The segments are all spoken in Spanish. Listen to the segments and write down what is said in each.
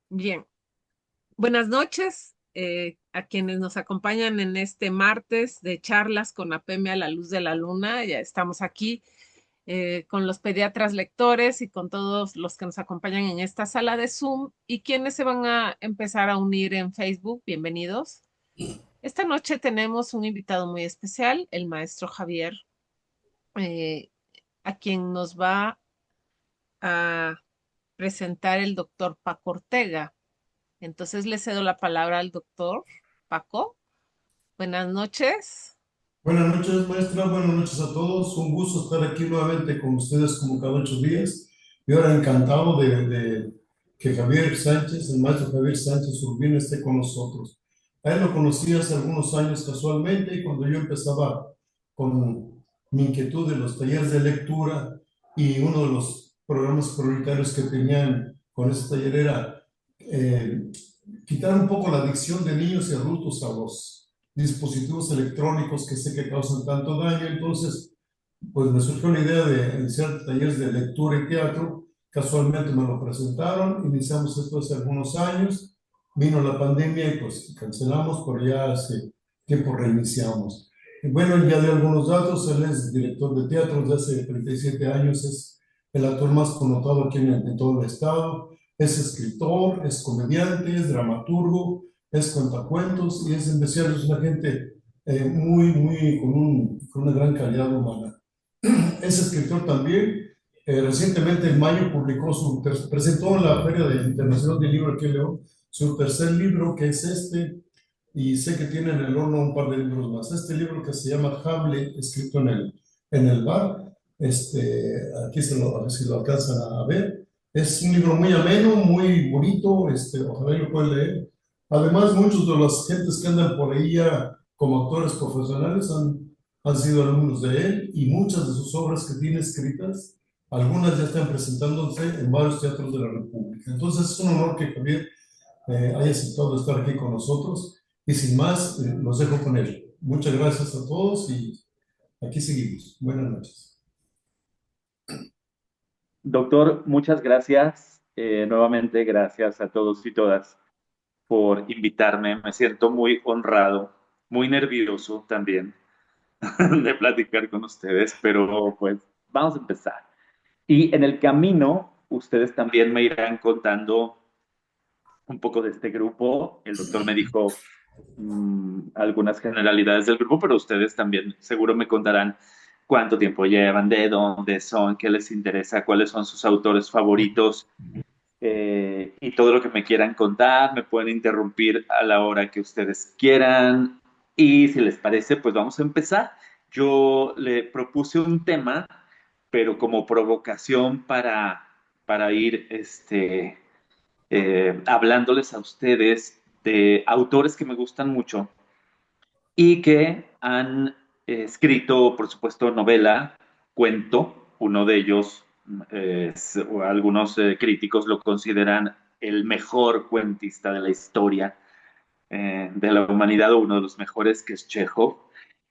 Bien, buenas noches a quienes nos acompañan en este martes de charlas con APEME a la luz de la luna. Ya estamos aquí con los pediatras lectores y con todos los que nos acompañan en esta sala de Zoom y quienes se van a empezar a unir en Facebook. Bienvenidos. Esta noche tenemos un invitado muy especial, el maestro Javier, eh, a quien nos va a presentar el doctor Paco Ortega. Entonces le cedo la palabra al doctor Paco. Buenas noches. Buenas noches, maestra. Buenas noches a todos. Un gusto estar aquí nuevamente con ustedes como cada 8 días. Y ahora encantado de que Javier Sánchez, el maestro Javier Sánchez Urbina, esté con nosotros. A él lo conocí hace algunos años casualmente y cuando yo empezaba con mi inquietud de los talleres de lectura y uno de los programas prioritarios que tenían con ese taller era eh, quitar un poco la adicción de niños y adultos a los dispositivos electrónicos que sé que causan tanto daño. Entonces, pues me surgió la idea de iniciar talleres de lectura y teatro. Casualmente me lo presentaron, iniciamos esto hace algunos años, vino la pandemia y pues cancelamos, pero ya hace tiempo reiniciamos. Y bueno, ya de algunos datos, él es director de teatro desde hace 37 años, es el actor más connotado aquí en todo el estado, es escritor, es comediante, es dramaturgo, es cuentacuentos y es en especial es una gente muy, con una gran calidad humana. Es escritor también. Recientemente en mayo publicó presentó en la Internacional del Libro aquí en León su tercer libro, que es este, y sé que tiene en el horno un par de libros más. Este libro que se llama Hable, escrito en el bar, aquí a ver si lo alcanzan a ver. Es un libro muy ameno, muy bonito, ojalá lo puedan leer. Además, muchos de las gentes que andan por ahí ya como actores profesionales han sido alumnos de él y muchas de sus obras que tiene escritas, algunas ya están presentándose en varios teatros de la República. Entonces es un honor que Javier haya aceptado estar aquí con nosotros y sin más, los dejo con él. Muchas gracias a todos y aquí seguimos. Buenas noches. Doctor, muchas gracias. Nuevamente, gracias a todos y todas por invitarme. Me siento muy honrado, muy nervioso también de platicar con ustedes, pero pues vamos a empezar. Y en el camino, ustedes también me irán contando un poco de este grupo. El doctor me dijo algunas generalidades del grupo, pero ustedes también seguro me contarán cuánto tiempo llevan, de dónde son, qué les interesa, cuáles son sus autores favoritos y todo lo que me quieran contar. Me pueden interrumpir a la hora que ustedes quieran y si les parece, pues vamos a empezar. Yo le propuse un tema, pero como provocación para ir hablándoles a ustedes de autores que me gustan mucho y que han escrito, por supuesto, novela, cuento. Uno de ellos, o algunos críticos lo consideran el mejor cuentista de la historia de la humanidad, o uno de los mejores, que es Chekhov.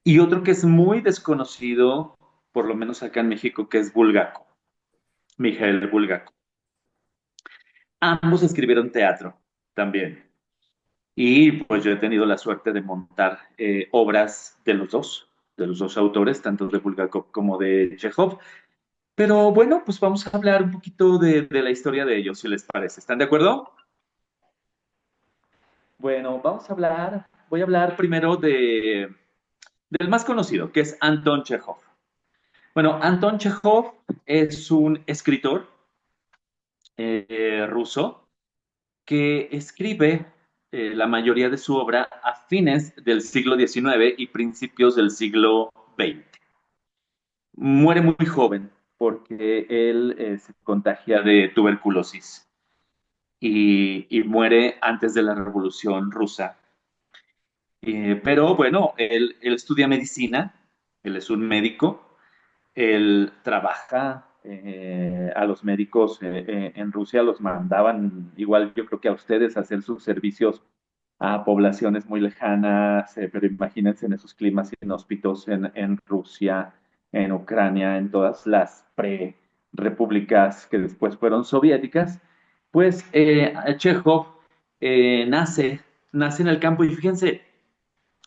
Y otro que es muy desconocido, por lo menos acá en México, que es Bulgakov, Mikhail Bulgakov. Ambos escribieron teatro también. Y pues yo he tenido la suerte de montar obras de los dos autores, tanto de Bulgakov como de Chekhov. Pero bueno, pues vamos a hablar un poquito de la historia de ellos, si les parece. ¿Están de acuerdo? Bueno, voy a hablar primero del más conocido, que es Anton Chekhov. Bueno, Anton Chekhov es un escritor ruso que escribe la mayoría de su obra a fines del siglo XIX y principios del siglo XX. Muere muy joven porque él se contagia de tuberculosis y muere antes de la Revolución Rusa. Pero bueno, él estudia medicina, él es un médico, él trabaja, a los médicos en Rusia los mandaban, igual yo creo que a ustedes, a hacer sus servicios a poblaciones muy lejanas, pero imagínense en esos climas inhóspitos en Rusia, en Ucrania, en todas las pre-repúblicas que después fueron soviéticas, Pues Chekhov nace en el campo y fíjense,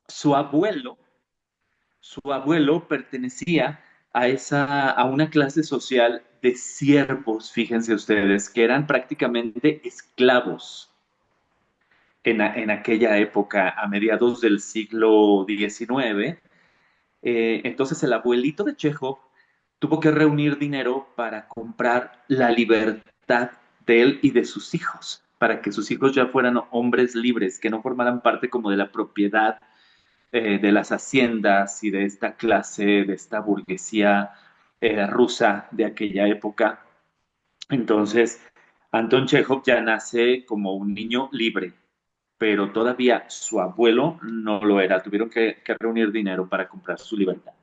su abuelo, su abuelo pertenecía a una clase social de siervos, fíjense ustedes, que eran prácticamente esclavos en aquella época, a mediados del siglo XIX. Entonces el abuelito de Chekhov tuvo que reunir dinero para comprar la libertad de él y de sus hijos, para que sus hijos ya fueran hombres libres, que no formaran parte como de la propiedad de las haciendas y de esta clase, de esta burguesía rusa de aquella época. Entonces, Anton Chekhov ya nace como un niño libre, pero todavía su abuelo no lo era. Tuvieron que reunir dinero para comprar su libertad.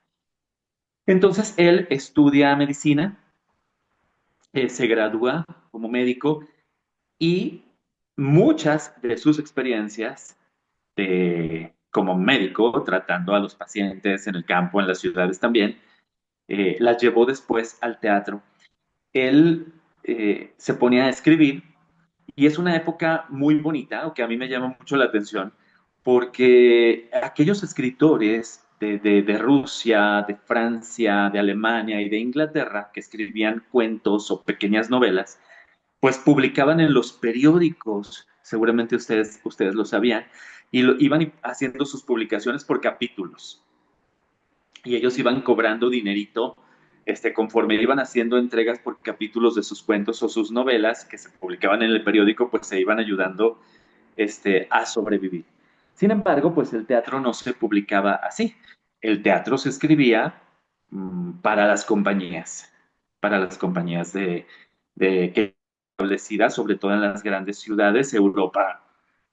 Entonces, él estudia medicina, se gradúa como médico y muchas de sus experiencias como médico, tratando a los pacientes en el campo, en las ciudades también, las llevó después al teatro. Él se ponía a escribir y es una época muy bonita, o que a mí me llama mucho la atención, porque aquellos escritores de Rusia, de Francia, de Alemania y de Inglaterra que escribían cuentos o pequeñas novelas, pues publicaban en los periódicos, seguramente ustedes lo sabían, y iban haciendo sus publicaciones por capítulos. Y ellos iban cobrando dinerito conforme iban haciendo entregas por capítulos de sus cuentos o sus novelas que se publicaban en el periódico, pues se iban ayudando a sobrevivir. Sin embargo, pues el teatro no se publicaba así. El teatro se escribía para las compañías que establecidas, sobre todo en las grandes ciudades, Europa,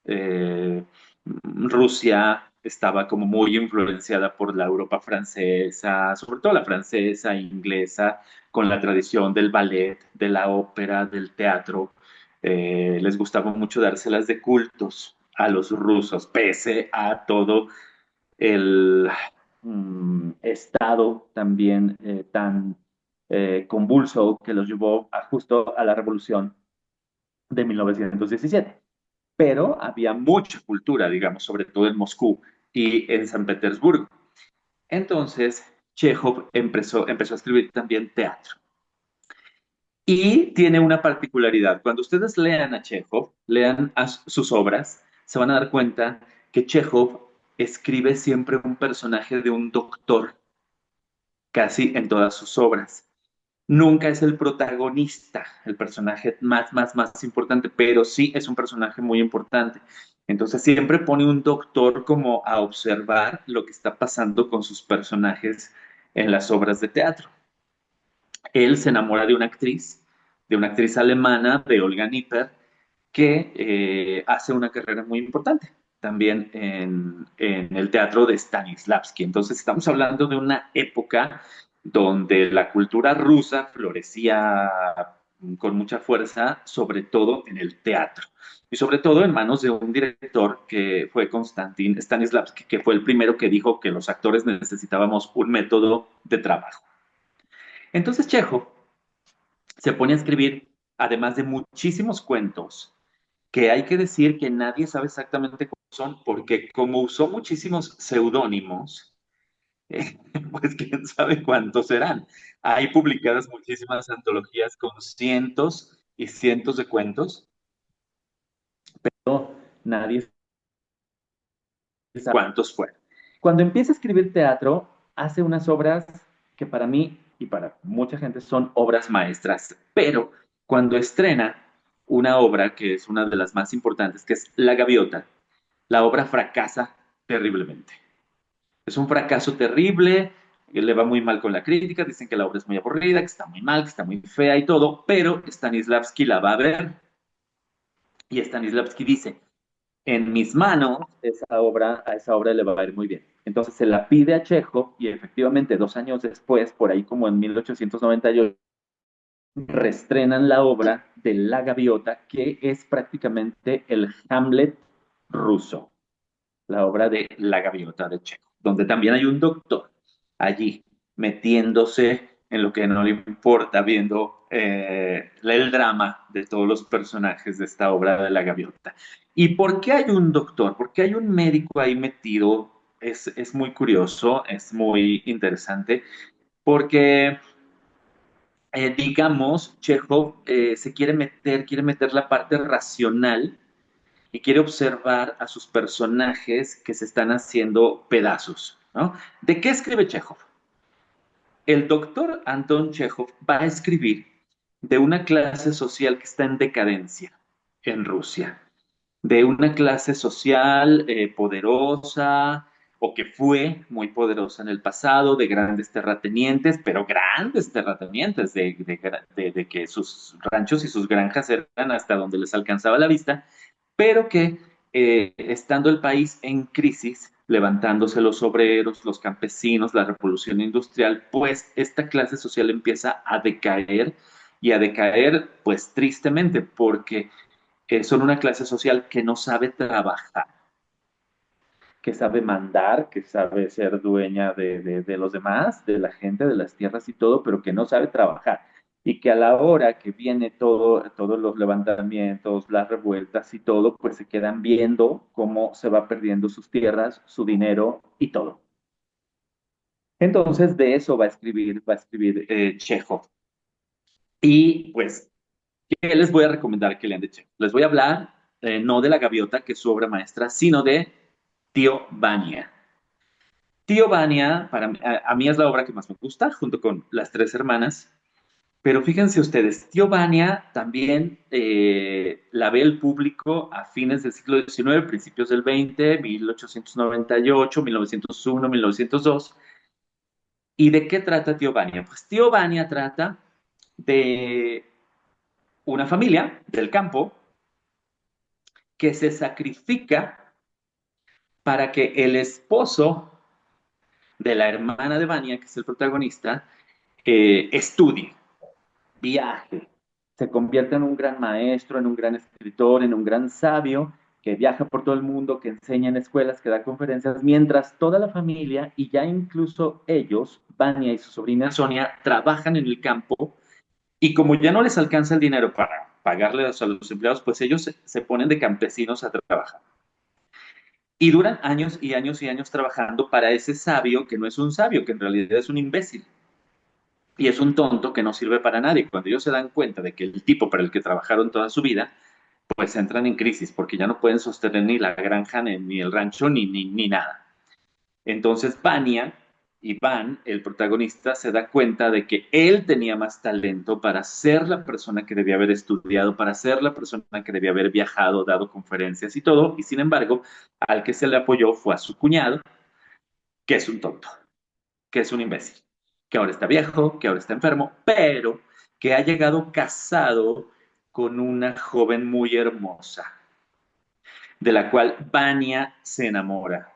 eh, Rusia estaba como muy influenciada por la Europa francesa, sobre todo la francesa e inglesa, con la tradición del ballet, de la ópera, del teatro. Les gustaba mucho dárselas de cultos a los rusos, pese a todo el estado también tan convulso que los llevó justo a la revolución de 1917. Pero había mucha cultura, digamos, sobre todo en Moscú y en San Petersburgo. Entonces, Chekhov empezó a escribir también teatro. Y tiene una particularidad. Cuando ustedes lean a Chekhov, lean sus obras, se van a dar cuenta que Chekhov escribe siempre un personaje de un doctor, casi en todas sus obras. Nunca es el protagonista, el personaje más importante, pero sí es un personaje muy importante. Entonces siempre pone un doctor como a observar lo que está pasando con sus personajes en las obras de teatro. Él se enamora de una actriz alemana, de Olga Nipper, que hace una carrera muy importante también en el teatro de Stanislavski. Entonces estamos hablando de una época donde la cultura rusa florecía con mucha fuerza, sobre todo en el teatro. Y sobre todo en manos de un director que fue Konstantin Stanislavski, que fue el primero que dijo que los actores necesitábamos un método de trabajo. Entonces Chekhov se pone a escribir, además de muchísimos cuentos, que hay que decir que nadie sabe exactamente cómo son, porque como usó muchísimos seudónimos, pues quién sabe cuántos serán. Hay publicadas muchísimas antologías con cientos y cientos de cuentos, pero nadie sabe cuántos fueron. Cuando empieza a escribir teatro, hace unas obras que para mí y para mucha gente son obras maestras, pero cuando estrena una obra que es una de las más importantes, que es La Gaviota, la obra fracasa terriblemente. Es un fracaso terrible, le va muy mal con la crítica, dicen que la obra es muy aburrida, que está muy mal, que está muy fea y todo, pero Stanislavski la va a ver y Stanislavski dice, en mis manos a esa obra le va a ir muy bien. Entonces se la pide a Chekhov y efectivamente 2 años después, por ahí como en 1898, reestrenan la obra de La Gaviota, que es prácticamente el Hamlet ruso, la obra de La Gaviota de Chekhov, donde también hay un doctor allí metiéndose en lo que no le importa, viendo el drama de todos los personajes de esta obra de La Gaviota. ¿Y por qué hay un doctor? ¿Por qué hay un médico ahí metido? Es muy curioso, es muy interesante, porque, digamos, Chekhov se quiere meter la parte racional y quiere observar a sus personajes que se están haciendo pedazos, ¿no? ¿De qué escribe Chekhov? El doctor Anton Chekhov va a escribir de una clase social que está en decadencia en Rusia, de una clase social poderosa o que fue muy poderosa en el pasado, de grandes terratenientes, pero grandes terratenientes, de que sus ranchos y sus granjas eran hasta donde les alcanzaba la vista, pero que estando el país en crisis, levantándose los obreros, los campesinos, la revolución industrial, pues esta clase social empieza a decaer y a decaer pues tristemente porque son una clase social que no sabe trabajar, que sabe mandar, que sabe ser dueña de los demás, de la gente, de las tierras y todo, pero que no sabe trabajar. Y que a la hora que viene todos los levantamientos, las revueltas y todo, pues se quedan viendo cómo se va perdiendo sus tierras, su dinero y todo. Entonces de eso va a escribir Chekhov. Y pues, ¿qué les voy a recomendar que lean de Chekhov? Les voy a hablar no de La Gaviota, que es su obra maestra, sino de Tío Vania. Tío Vania, a mí es la obra que más me gusta, junto con Las Tres Hermanas. Pero fíjense ustedes, Tío Vania también la ve el público a fines del siglo XIX, principios del XX, 1898, 1901, 1902. ¿Y de qué trata Tío Vania? Pues Tío Vania trata de una familia del campo que se sacrifica para que el esposo de la hermana de Vania, que es el protagonista, estudie, viaje, se convierta en un gran maestro, en un gran escritor, en un gran sabio, que viaja por todo el mundo, que enseña en escuelas, que da conferencias, mientras toda la familia y ya incluso ellos, Vania y su sobrina Sonia, trabajan en el campo y como ya no les alcanza el dinero para pagarles a los empleados, pues ellos se ponen de campesinos a trabajar. Y duran años y años y años trabajando para ese sabio que no es un sabio, que en realidad es un imbécil. Y es un tonto que no sirve para nadie. Cuando ellos se dan cuenta de que el tipo para el que trabajaron toda su vida, pues entran en crisis porque ya no pueden sostener ni la granja, ni el rancho, ni nada. Entonces Vania, Iván, el protagonista, se da cuenta de que él tenía más talento para ser la persona que debía haber estudiado, para ser la persona que debía haber viajado, dado conferencias y todo, y sin embargo, al que se le apoyó fue a su cuñado, que es un tonto, que es un imbécil, que ahora está viejo, que ahora está enfermo, pero que ha llegado casado con una joven muy hermosa, de la cual Vania se enamora.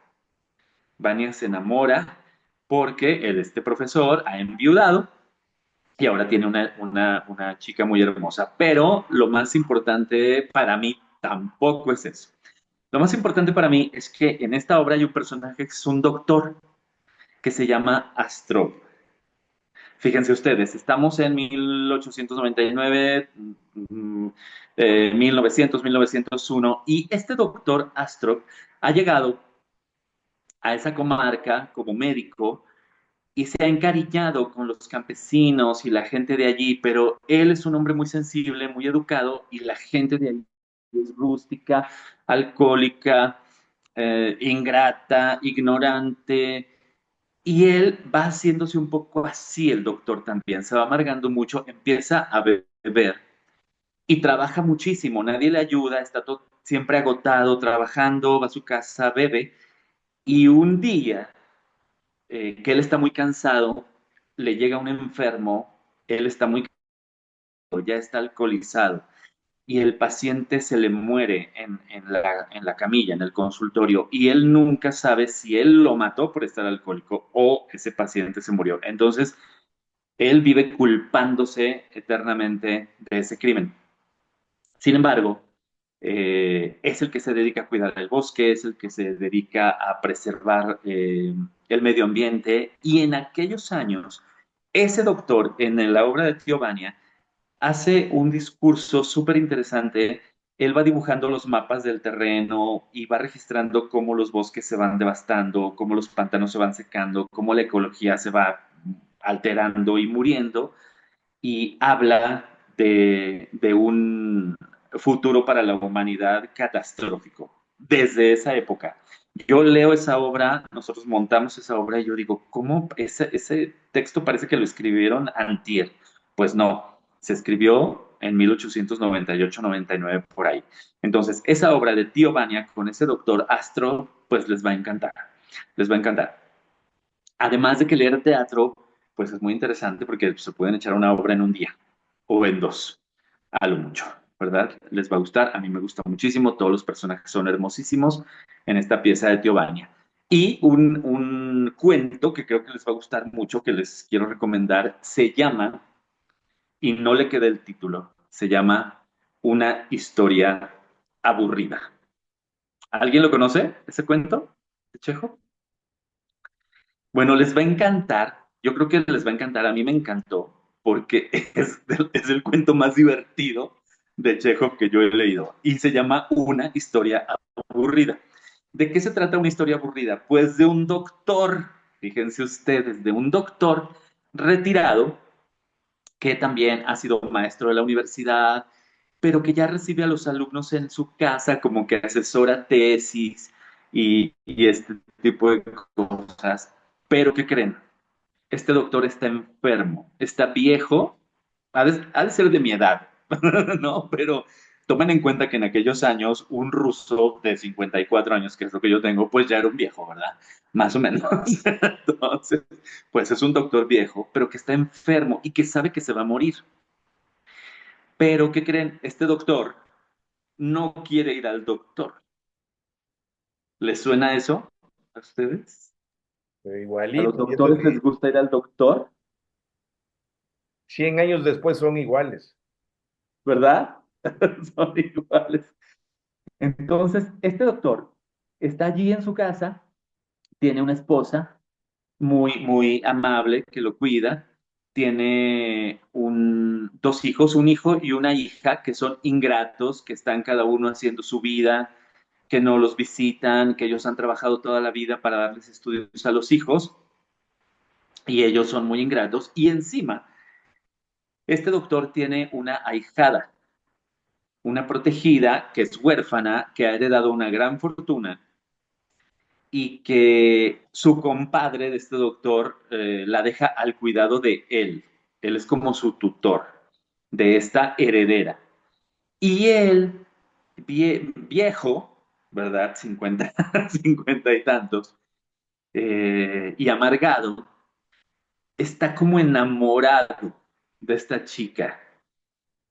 Vania se enamora porque este profesor ha enviudado y ahora tiene una chica muy hermosa. Pero lo más importante para mí tampoco es eso. Lo más importante para mí es que en esta obra hay un personaje que es un doctor que se llama Astrov. Fíjense ustedes, estamos en 1899, 1900, 1901, y este doctor Astrov ha llegado a esa comarca como médico y se ha encariñado con los campesinos y la gente de allí, pero él es un hombre muy sensible, muy educado, y la gente de allí es rústica, alcohólica, ingrata, ignorante, y él va haciéndose un poco así, el doctor también, se va amargando mucho, empieza a beber y trabaja muchísimo, nadie le ayuda, está todo, siempre agotado, trabajando, va a su casa, bebe, y un día que él está muy cansado, le llega un enfermo, él está muy cansado, ya está alcoholizado, y el paciente se le muere en la camilla, en el consultorio, y él nunca sabe si él lo mató por estar alcohólico o ese paciente se murió. Entonces, él vive culpándose eternamente de ese crimen. Sin embargo, es el que se dedica a cuidar el bosque, es el que se dedica a preservar el medio ambiente y en aquellos años, ese doctor en la obra de Tío Vania hace un discurso súper interesante. Él va dibujando los mapas del terreno y va registrando cómo los bosques se van devastando, cómo los pantanos se van secando, cómo la ecología se va alterando y muriendo, y habla de un futuro para la humanidad catastrófico desde esa época. Yo leo esa obra, nosotros montamos esa obra y yo digo, ¿cómo ese texto parece que lo escribieron antier? Pues no, se escribió en 1898-99 por ahí. Entonces, esa obra de Tío Vania con ese doctor Astro, pues les va a encantar, les va a encantar. Además de que leer teatro, pues es muy interesante porque se pueden echar una obra en un día o en dos, a lo mucho, ¿verdad? Les va a gustar, a mí me gusta muchísimo, todos los personajes son hermosísimos en esta pieza de Teobaldi. Y un cuento que creo que les va a gustar mucho, que les quiero recomendar, se llama, y no le queda el título, se llama Una historia aburrida. ¿Alguien lo conoce, ese cuento de Chejo? Bueno, les va a encantar. Yo creo que les va a encantar. A mí me encantó porque es el cuento más divertido de Chekhov que yo he leído y se llama Una historia aburrida. ¿De qué se trata una historia aburrida? Pues de un doctor, fíjense ustedes, de un doctor retirado que también ha sido maestro de la universidad, pero que ya recibe a los alumnos en su casa como que asesora tesis y este tipo de cosas. Pero ¿qué creen? Este doctor está enfermo, está viejo, ha de ser de mi edad, ¿no? Pero tomen en cuenta que en aquellos años un ruso de 54 años, que es lo que yo tengo, pues ya era un viejo, ¿verdad? Más o menos. Entonces, pues es un doctor viejo, pero que está enfermo y que sabe que se va a morir. Pero, ¿qué creen? Este doctor no quiere ir al doctor. ¿Les suena eso a ustedes? Pero ¿A los igualito, y eso doctores les que gusta ir al doctor? 100 años después son iguales. ¿Verdad? Son iguales. Entonces, este doctor está allí en su casa, tiene una esposa muy, muy amable que lo cuida, tiene dos hijos, un hijo y una hija que son ingratos, que están cada uno haciendo su vida, que no los visitan, que ellos han trabajado toda la vida para darles estudios a los hijos y ellos son muy ingratos. Y encima, este doctor tiene una ahijada, una protegida que es huérfana, que ha heredado una gran fortuna y que su compadre de este doctor la deja al cuidado de él. Él es como su tutor de esta heredera. Y él, viejo, ¿verdad? 50, 50 y tantos, y amargado, está como enamorado de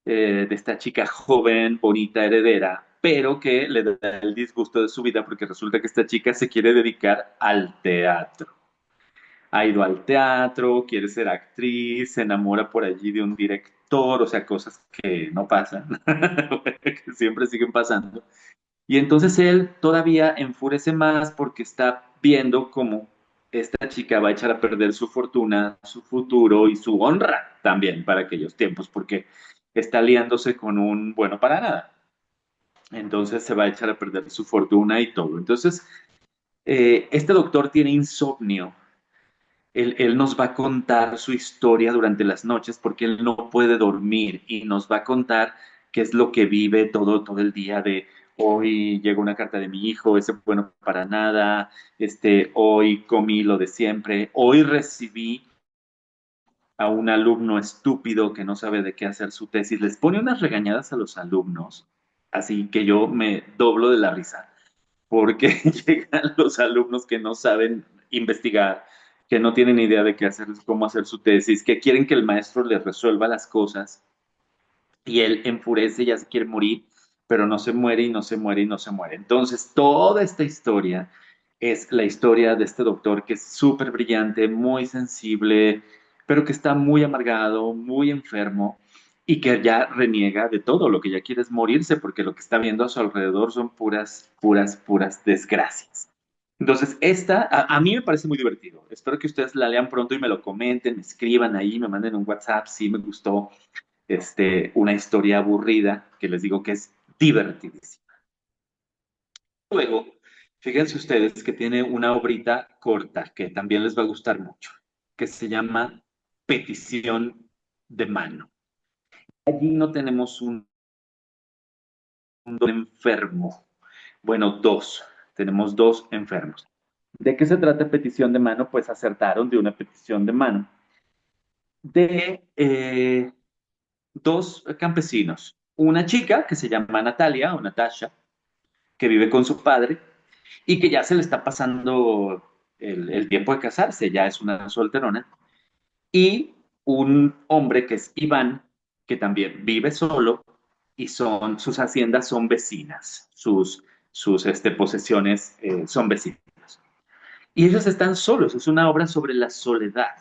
de esta chica joven, bonita, heredera, pero que le da el disgusto de su vida porque resulta que esta chica se quiere dedicar al teatro. Ha ido al teatro, quiere ser actriz, se enamora por allí de un director, o sea, cosas que no pasan, que siempre siguen pasando. Y entonces él todavía enfurece más porque está viendo cómo esta chica va a echar a perder su fortuna, su futuro y su honra también para aquellos tiempos, porque está liándose con un bueno para nada. Entonces se va a echar a perder su fortuna y todo. Entonces, este doctor tiene insomnio. Él nos va a contar su historia durante las noches porque él no puede dormir y nos va a contar qué es lo que vive todo el día de hoy llegó una carta de mi hijo, ese bueno para nada, hoy comí lo de siempre, hoy recibí a un alumno estúpido que no sabe de qué hacer su tesis, les pone unas regañadas a los alumnos, así que yo me doblo de la risa porque llegan los alumnos que no saben investigar, que no tienen idea de qué hacer, cómo hacer su tesis, que quieren que el maestro les resuelva las cosas y él enfurece, ya se quiere morir, pero no se muere y no se muere y no se muere. Entonces, toda esta historia es la historia de este doctor que es súper brillante, muy sensible, pero que está muy amargado, muy enfermo y que ya reniega de todo, lo que ya quiere es morirse porque lo que está viendo a su alrededor son puras desgracias. Entonces, a mí me parece muy divertido. Espero que ustedes la lean pronto y me lo comenten, me escriban ahí, me manden un WhatsApp, sí me gustó. una historia aburrida que les digo que es divertidísima. Luego, fíjense ustedes que tiene una obrita corta que también les va a gustar mucho, que se llama Petición de mano. Allí no tenemos un enfermo, bueno, dos, tenemos dos enfermos. ¿De qué se trata petición de mano? Pues acertaron de una petición de mano de dos campesinos. Una chica que se llama Natalia o Natasha, que vive con su padre y que ya se le está pasando el tiempo de casarse, ya es una solterona. Y un hombre que es Iván, que también vive solo y sus haciendas son vecinas, sus posesiones son vecinas. Y ellos están solos, es una obra sobre la soledad,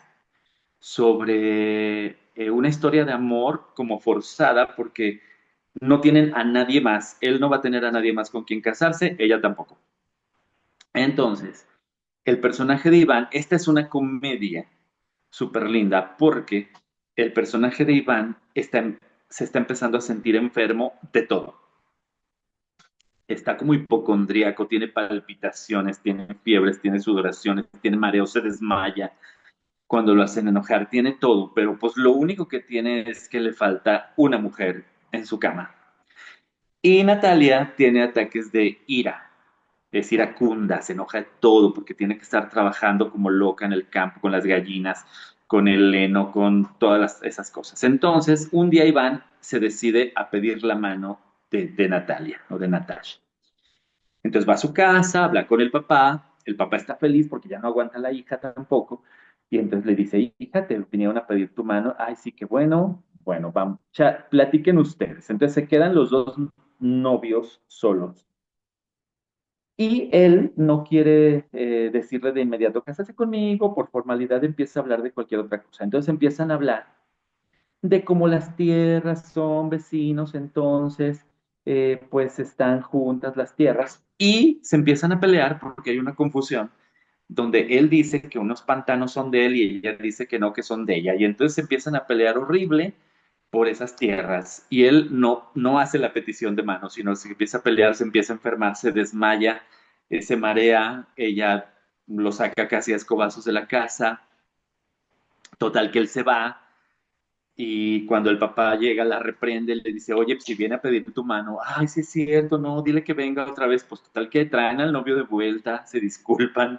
sobre una historia de amor como forzada porque no tienen a nadie más. Él no va a tener a nadie más con quien casarse, ella tampoco. Entonces, el personaje de Iván, esta es una comedia súper linda porque el personaje de Iván se está empezando a sentir enfermo de todo. Está como hipocondríaco, tiene palpitaciones, tiene fiebres, tiene sudoraciones, tiene mareo, se desmaya cuando lo hacen enojar, tiene todo, pero pues lo único que tiene es que le falta una mujer en su cama. Y Natalia tiene ataques de ira, es iracunda, se enoja de todo porque tiene que estar trabajando como loca en el campo con las gallinas, con el heno, con todas esas cosas. Entonces, un día Iván se decide a pedir la mano de Natalia o de Natasha. Entonces va a su casa, habla con el papá está feliz porque ya no aguanta a la hija tampoco, y entonces le dice, hija, te vinieron a pedir tu mano, ay, sí, qué bueno, bueno, vamos, platiquen ustedes. Entonces se quedan los dos novios solos. Y él no quiere decirle de inmediato, cásate conmigo, por formalidad empieza a hablar de cualquier otra cosa. Entonces empiezan a hablar de cómo las tierras son vecinos, entonces pues están juntas las tierras y se empiezan a pelear porque hay una confusión donde él dice que unos pantanos son de él y ella dice que no, que son de ella. Y entonces se empiezan a pelear horrible por esas tierras y él no hace la petición de mano, sino se empieza a pelear, se empieza a enfermar, se desmaya, se marea, ella lo saca casi a escobazos de la casa, total que él se va y cuando el papá llega, la reprende, le dice, oye, pues, si viene a pedir tu mano, ay, sí es cierto, no, dile que venga otra vez. Pues total que traen al novio de vuelta, se disculpan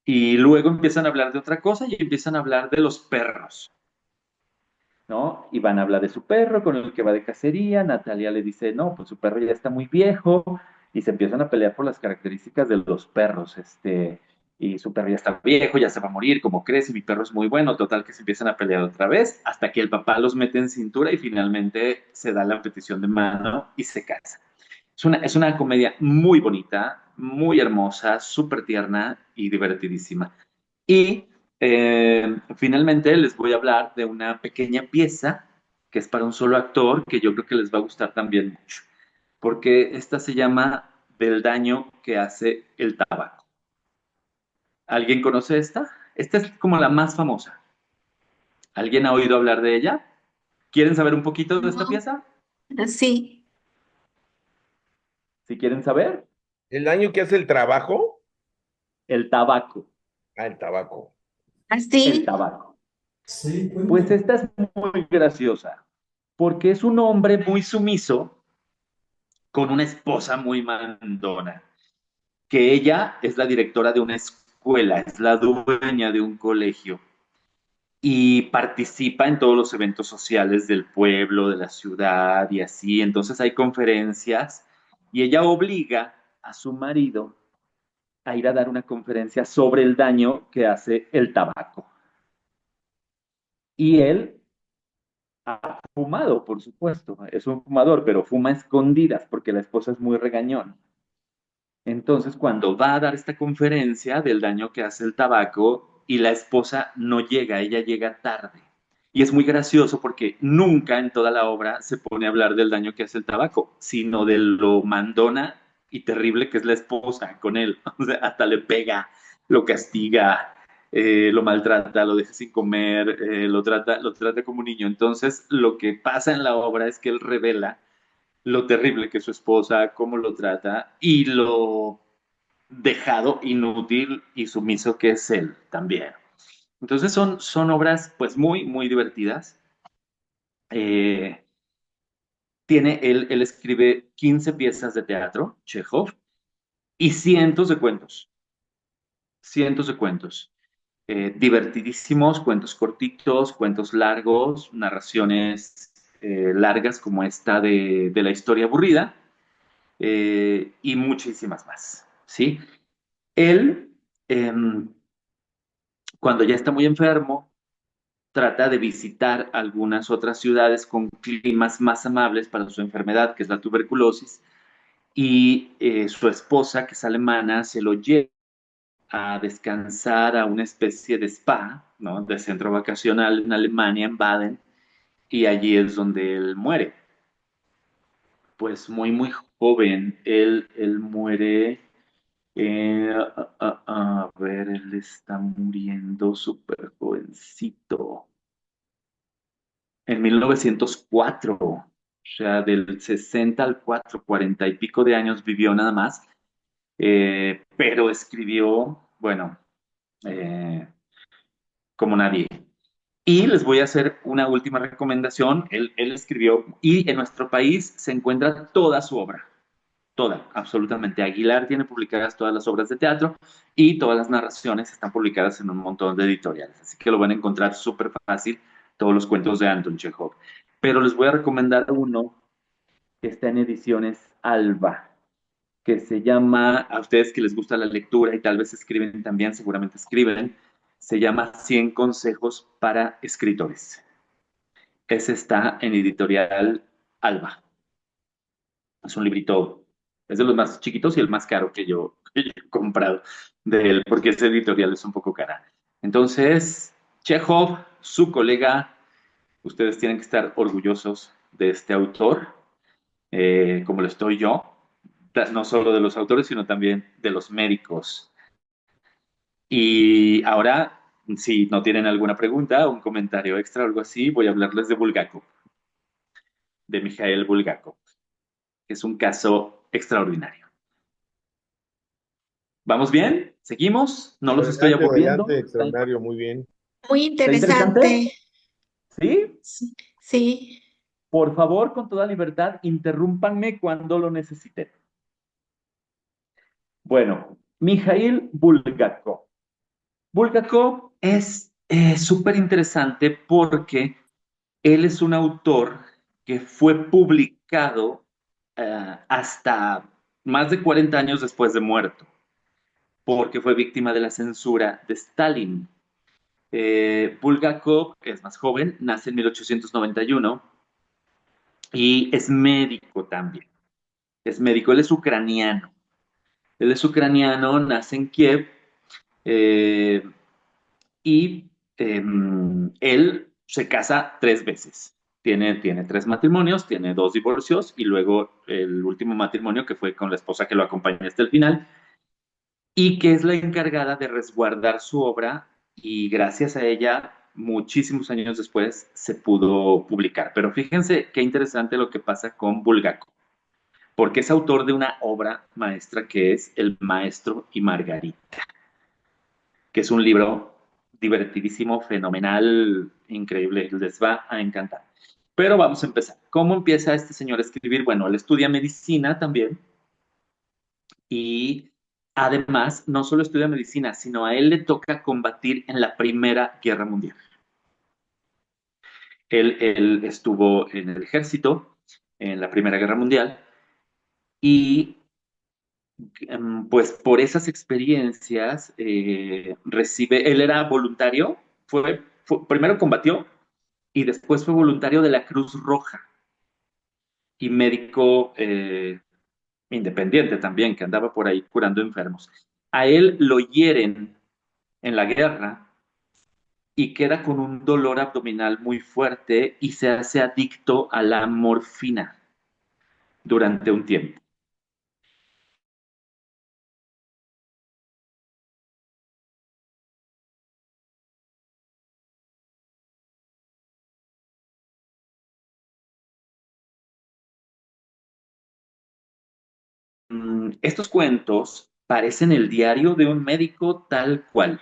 y luego empiezan a hablar de otra cosa y empiezan a hablar de los perros, ¿no? Y van a hablar de su perro con el que va de cacería. Natalia le dice, no, pues su perro ya está muy viejo y se empiezan a pelear por las características de los perros, y su perro ya está viejo, ya se va a morir, ¿cómo crees? Y mi perro es muy bueno, total que se empiezan a pelear otra vez, hasta que el papá los mete en cintura y finalmente se da la petición de mano y se casa. Es una comedia muy bonita, muy hermosa, súper tierna y divertidísima. Y finalmente les voy a hablar de una pequeña pieza que es para un solo actor, que yo creo que les va a gustar también mucho, porque esta se llama Del daño que hace el tabaco. ¿Alguien conoce esta? Esta es como la más famosa. ¿Alguien ha oído hablar de ella? ¿Quieren saber un poquito de esta No, pieza? sí, Si quieren saber, ¿El daño que hace el trabajo? el tabaco, Ah, el tabaco. el así. tabaco. Sí, Pues cuenta. esta es muy graciosa, porque es un hombre muy sumiso con una esposa muy mandona, que ella es la directora de una escuela, es la dueña de un colegio y participa en todos los eventos sociales del pueblo, de la ciudad y así. Entonces hay conferencias y ella obliga a su marido a ir a dar una conferencia sobre el daño que hace el tabaco. Y él ha fumado, por supuesto, es un fumador, pero fuma a escondidas porque la esposa es muy regañón. Entonces, cuando va a dar esta conferencia del daño que hace el tabaco y la esposa no llega, ella llega tarde. Y es muy gracioso porque nunca en toda la obra se pone a hablar del daño que hace el tabaco, sino de lo mandona y terrible que es la esposa con él. O sea, hasta le pega, lo castiga, lo maltrata, lo deja sin comer, lo trata como un niño. Entonces, lo que pasa en la obra es que él revela lo terrible que es su esposa, cómo lo trata y lo dejado, inútil y sumiso que es él también. Entonces son obras pues muy, muy divertidas. Eh, él escribe 15 piezas de teatro, Chekhov, y cientos de cuentos. Divertidísimos, cuentos cortitos, cuentos largos, narraciones largas como esta de la historia aburrida, y muchísimas más, ¿sí? Él, eh, cuando ya está muy enfermo, trata de visitar algunas otras ciudades con climas más amables para su enfermedad, que es la tuberculosis, y su esposa, que es alemana, se lo lleva a descansar a una especie de spa, ¿no? De centro vacacional en Alemania, en Baden, y allí es donde él muere. Pues muy, muy joven, él muere, a ver, él está muriendo súper jovencito. En 1904, o sea, del 60 al 4, 40 y pico de años vivió nada más, pero escribió, bueno, eh, como nadie. Y les voy a hacer una última recomendación. Él escribió, y en nuestro país se encuentra toda su obra, toda, absolutamente. Aguilar tiene publicadas todas las obras de teatro y todas las narraciones están publicadas en un montón de editoriales. Así que lo van a encontrar súper fácil, todos los cuentos de Anton Chekhov. Pero les voy a recomendar uno que está en ediciones Alba, que se llama, a ustedes que les gusta la lectura y tal vez escriben también, seguramente escriben, se llama 100 consejos para escritores. Ese está en editorial Alba. Es un librito, es de los más chiquitos y el más caro que yo he comprado de él, porque ese editorial es un poco cara. Entonces, Chekhov, su colega, ustedes tienen que estar orgullosos de este autor, como lo estoy yo, no solo de los autores, sino también de los médicos. Y ahora, si no tienen alguna pregunta, un comentario extra o algo así, voy a hablarles de Bulgakov, de Mikhail Bulgakov, que es un caso extraordinario. ¿Vamos bien? ¿Seguimos? ¿No los estoy Adelante, adelante, aburriendo? extraordinario, muy bien. Muy ¿Está interesante? interesante. ¿Sí? Sí, sí. Por favor, con toda libertad, interrúmpanme cuando lo necesiten. Bueno, Mikhail Bulgakov. Bulgakov es súper interesante porque él es un autor que fue publicado hasta más de 40 años después de muerto, porque fue víctima de la censura de Stalin. Bulgakov es más joven, nace en 1891 y es médico también. Es médico, él es ucraniano. Él es ucraniano, nace en Kiev, eh, y él se casa 3 veces. Tiene 3 matrimonios, tiene 2 divorcios y luego el último matrimonio que fue con la esposa que lo acompañó hasta el final y que es la encargada de resguardar su obra y gracias a ella muchísimos años después se pudo publicar. Pero fíjense qué interesante lo que pasa con Bulgakov, porque es autor de una obra maestra que es El Maestro y Margarita, que es un libro divertidísimo, fenomenal, increíble, les va a encantar. Pero vamos a empezar. ¿Cómo empieza este señor a escribir? Bueno, él estudia medicina también y además no solo estudia medicina, sino a él le toca combatir en la Primera Guerra Mundial. Él estuvo en el ejército en la Primera Guerra Mundial y pues por esas experiencias él era voluntario, primero combatió y después fue voluntario de la Cruz Roja y médico independiente también, que andaba por ahí curando enfermos. A él lo hieren en la guerra y queda con un dolor abdominal muy fuerte y se hace adicto a la morfina durante un tiempo. estos cuentos parecen el diario de un médico tal cual.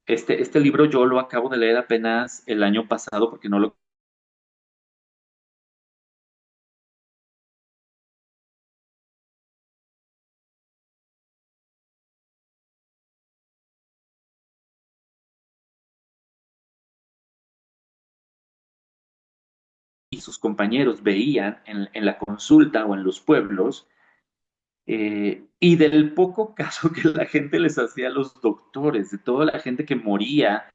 Este libro yo lo acabo de leer apenas el año pasado porque no lo... y sus compañeros veían en la consulta o en los pueblos, y del poco caso que la gente les hacía a los doctores, de toda la gente que moría,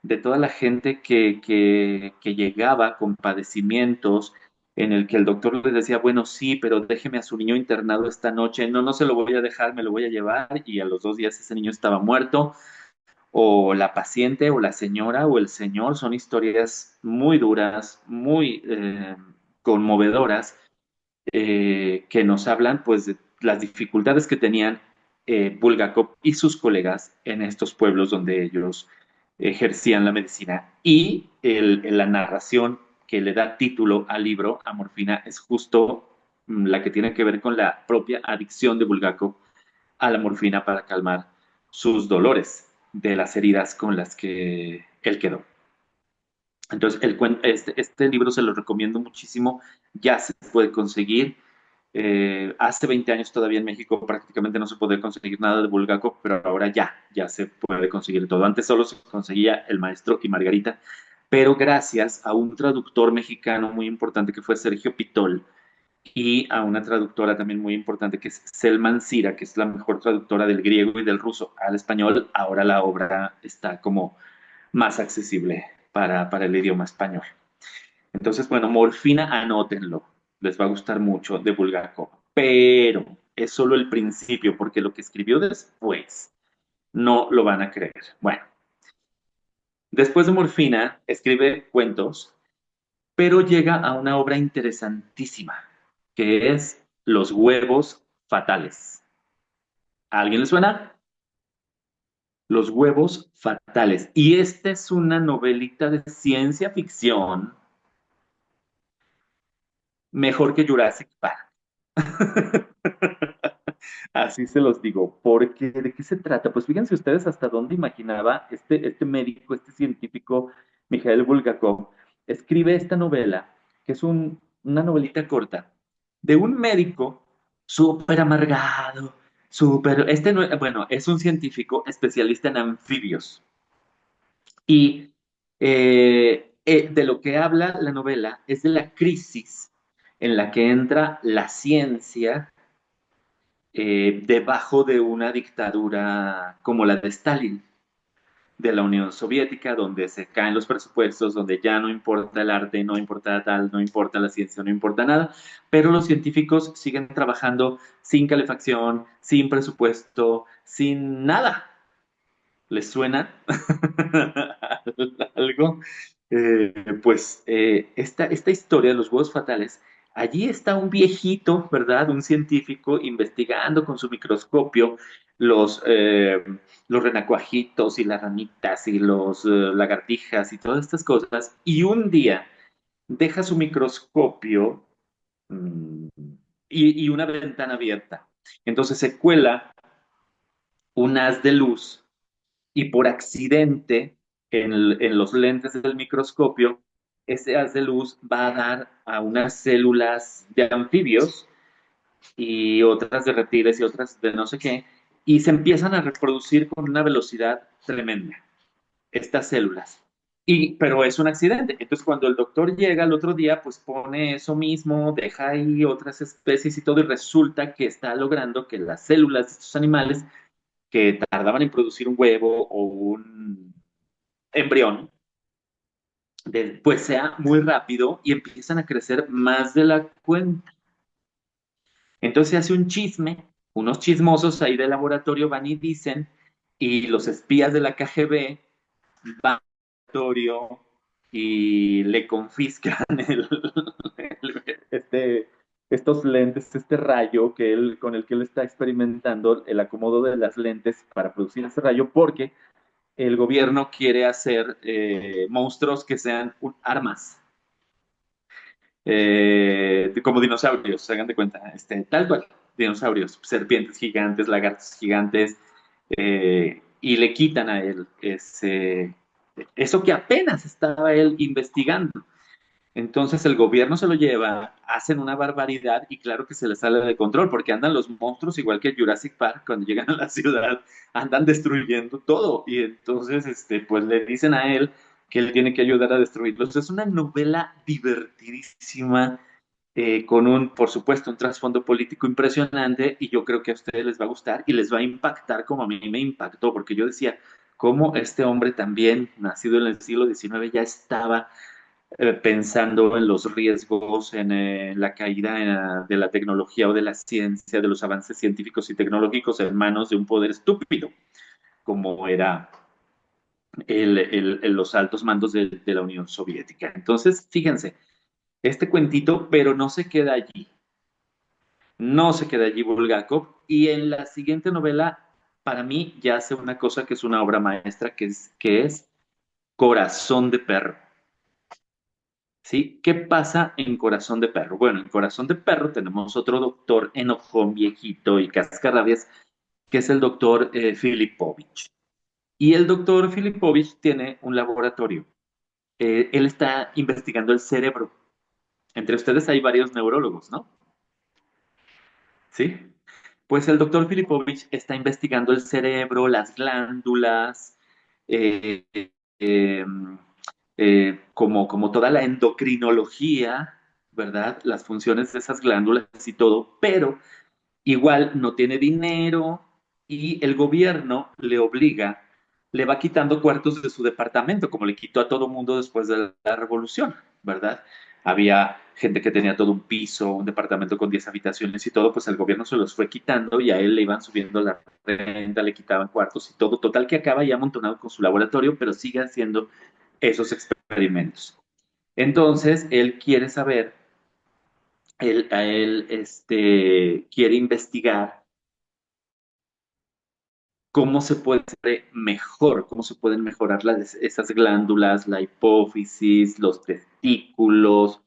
de toda la gente que llegaba con padecimientos, en el que el doctor les decía, bueno, sí, pero déjeme a su niño internado esta noche, no, no se lo voy a dejar, me lo voy a llevar, y a los 2 días ese niño estaba muerto, o la paciente, o la señora, o el señor, son historias muy duras, muy conmovedoras, que nos hablan pues de las dificultades que tenían Bulgakov y sus colegas en estos pueblos donde ellos ejercían la medicina. Y la narración que le da título al libro, a Morfina, es justo la que tiene que ver con la propia adicción de Bulgakov a la morfina para calmar sus dolores de las heridas con las que él quedó. Entonces, este libro se lo recomiendo muchísimo, ya se puede conseguir. Hace 20 años todavía en México prácticamente no se podía conseguir nada de Bulgakov, pero ahora ya se puede conseguir todo. Antes solo se conseguía El Maestro y Margarita, pero gracias a un traductor mexicano muy importante que fue Sergio Pitol y a una traductora también muy importante que es Selman Sira, que es la mejor traductora del griego y del ruso al español, ahora la obra está como más accesible para el idioma español. Entonces, bueno, Morfina, anótenlo, les va a gustar mucho de Bulgakov, pero es solo el principio, porque lo que escribió después no lo van a creer. Bueno, después de Morfina, escribe cuentos, pero llega a una obra interesantísima, que es Los huevos fatales. ¿A alguien le suena? Los huevos fatales. Y esta es una novelita de ciencia ficción mejor que Jurassic Park. Así se los digo, porque ¿de qué se trata? Pues fíjense ustedes hasta dónde imaginaba este médico, este científico, Mikhail Bulgakov, escribe esta novela, que es una novelita corta, de un médico súper amargado, súper, bueno, es un científico especialista en anfibios. Y de lo que habla la novela es de la crisis en la que entra la ciencia debajo de una dictadura como la de Stalin, de la Unión Soviética, donde se caen los presupuestos, donde ya no importa el arte, no importa tal, no importa la ciencia, no importa nada, pero los científicos siguen trabajando sin calefacción, sin presupuesto, sin nada. ¿Les suena algo? Esta historia de los huevos fatales, allí está un viejito, ¿verdad? Un científico investigando con su microscopio los, eh, los renacuajitos y las ranitas y los lagartijas y todas estas cosas, y un día deja su microscopio mm, y una ventana abierta. Entonces se cuela un haz de luz y por accidente en los lentes del microscopio, ese haz de luz va a dar a unas células de anfibios y otras de reptiles y otras de no sé qué, y se empiezan a reproducir con una velocidad tremenda, estas células. Pero es un accidente. Entonces, cuando el doctor llega el otro día, pues pone eso mismo, deja ahí otras especies y todo, y resulta que está logrando que las células de estos animales que tardaban en producir un huevo o un embrión, pues sea muy rápido y empiezan a crecer más de la cuenta. Entonces se hace un chisme, unos chismosos ahí del laboratorio van y dicen, y los espías de la KGB van al laboratorio y le confiscan este, estos lentes, este rayo con el que él está experimentando el acomodo de las lentes para producir ese rayo, porque el gobierno quiere hacer monstruos que sean armas, como dinosaurios, se hagan de cuenta, tal cual, dinosaurios, serpientes gigantes, lagartos gigantes, y le quitan a él eso que apenas estaba él investigando. Entonces el gobierno se lo lleva, hacen una barbaridad y claro que se les sale de control porque andan los monstruos igual que Jurassic Park cuando llegan a la ciudad, andan destruyendo todo y entonces pues le dicen a él que él tiene que ayudar a destruirlos. Es una novela divertidísima, con por supuesto, un trasfondo político impresionante y yo creo que a ustedes les va a gustar y les va a impactar como a mí me impactó, porque yo decía, cómo este hombre también, nacido en el siglo XIX, ya estaba pensando en los riesgos, en la caída de la tecnología o de la ciencia, de los avances científicos y tecnológicos en manos de un poder estúpido, como era los altos mandos de la Unión Soviética. Entonces, fíjense, este cuentito, pero no se queda allí. No se queda allí Bulgakov. Y en la siguiente novela, para mí, ya hace una cosa que es una obra maestra, que es Corazón de Perro. ¿Sí? ¿Qué pasa en Corazón de Perro? Bueno, en Corazón de Perro tenemos otro doctor enojón, viejito y cascarrabias, que es el doctor Filipovich. Y el doctor Filipovich tiene un laboratorio. Él está investigando el cerebro. Entre ustedes hay varios neurólogos, ¿no? ¿Sí? Pues el doctor Filipovich está investigando el cerebro, las glándulas, eh, eh, como toda la endocrinología, ¿verdad? Las funciones de esas glándulas y todo, pero igual no tiene dinero y el gobierno le obliga, le va quitando cuartos de su departamento, como le quitó a todo mundo después de la revolución, ¿verdad? Había gente que tenía todo un piso, un departamento con 10 habitaciones y todo, pues el gobierno se los fue quitando y a él le iban subiendo la renta, le quitaban cuartos y todo. Total que acaba ya amontonado con su laboratorio, pero sigue haciendo esos experimentos. Entonces, él quiere saber, él quiere investigar cómo se puede ser mejor, cómo se pueden mejorar esas glándulas, la hipófisis, los testículos,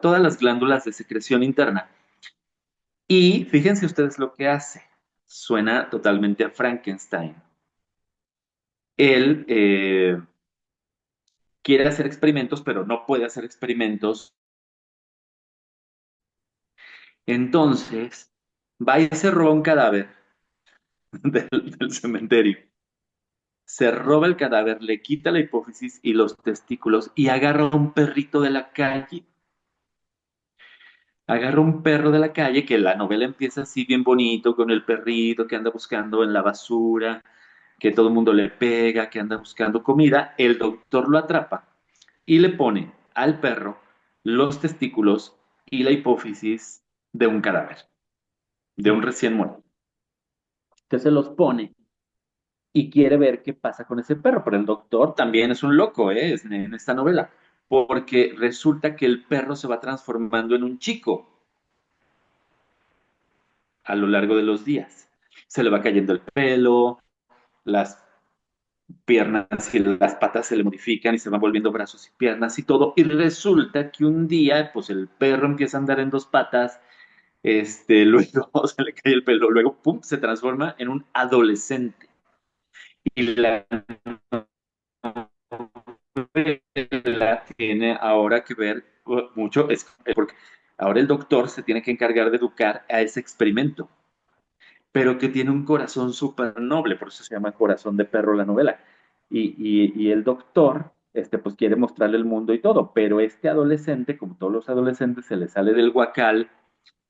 todas las glándulas de secreción interna. Y fíjense ustedes lo que hace. Suena totalmente a Frankenstein. Él quiere hacer experimentos, pero no puede hacer experimentos. Entonces, va y se roba un cadáver del cementerio. Se roba el cadáver, le quita la hipófisis y los testículos y agarra a un perrito de la calle. Agarra un perro de la calle, que la novela empieza así bien bonito, con el perrito que anda buscando en la basura, que todo el mundo le pega, que anda buscando comida. El doctor lo atrapa y le pone al perro los testículos y la hipófisis de un cadáver, de un recién muerto. Entonces se los pone y quiere ver qué pasa con ese perro. Pero el doctor también es un loco, ¿eh? En esta novela, porque resulta que el perro se va transformando en un chico a lo largo de los días. Se le va cayendo el pelo, las piernas y las patas se le modifican y se van volviendo brazos y piernas y todo. Y resulta que un día, pues el perro empieza a andar en dos patas, luego se le cae el pelo, luego, pum, se transforma en un adolescente. Y la tiene ahora que ver mucho, porque ahora el doctor se tiene que encargar de educar a ese experimento, pero que tiene un corazón súper noble, por eso se llama Corazón de Perro la novela. Y el doctor, pues quiere mostrarle el mundo y todo, pero este adolescente, como todos los adolescentes, se le sale del guacal,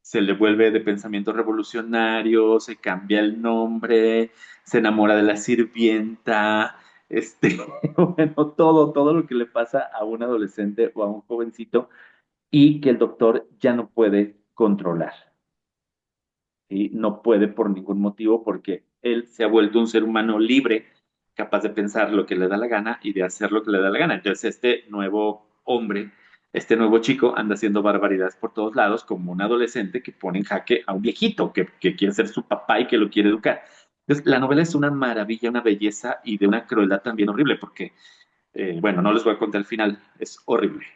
se le vuelve de pensamiento revolucionario, se cambia el nombre, se enamora de la sirvienta, bueno, todo lo que le pasa a un adolescente o a un jovencito y que el doctor ya no puede controlar. ¿Sí? No puede por ningún motivo porque él se ha vuelto un ser humano libre, capaz de pensar lo que le da la gana y de hacer lo que le da la gana. Entonces este nuevo hombre, este nuevo chico anda haciendo barbaridades por todos lados como un adolescente que pone en jaque a un viejito que quiere ser su papá y que lo quiere educar. Entonces la novela es una maravilla, una belleza y de una crueldad también horrible porque, bueno, no les voy a contar el final, es horrible,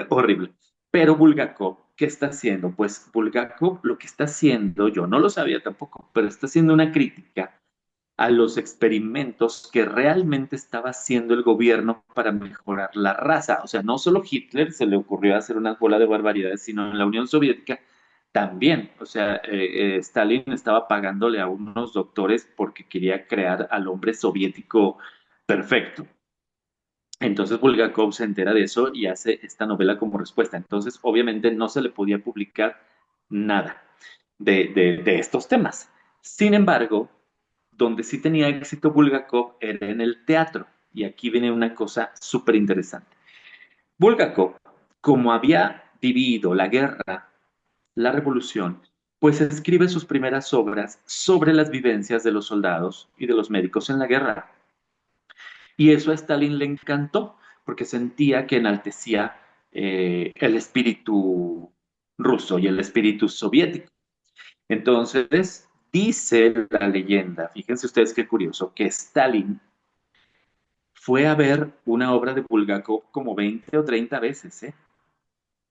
horrible. Pero Bulgakov, ¿qué está haciendo? Pues Bulgakov lo que está haciendo, yo no lo sabía tampoco, pero está haciendo una crítica a los experimentos que realmente estaba haciendo el gobierno para mejorar la raza. O sea, no solo Hitler se le ocurrió hacer una bola de barbaridades, sino en la Unión Soviética también. O sea, Stalin estaba pagándole a unos doctores porque quería crear al hombre soviético perfecto. Entonces Bulgakov se entera de eso y hace esta novela como respuesta. Entonces, obviamente, no se le podía publicar nada de estos temas. Sin embargo, donde sí tenía éxito Bulgakov era en el teatro. Y aquí viene una cosa súper interesante. Bulgakov, como había vivido la guerra, la revolución, pues escribe sus primeras obras sobre las vivencias de los soldados y de los médicos en la guerra. Y eso a Stalin le encantó, porque sentía que enaltecía el espíritu ruso y el espíritu soviético. Entonces, dice la leyenda, fíjense ustedes qué curioso, que Stalin fue a ver una obra de Bulgakov como 20 o 30 veces, ¿eh?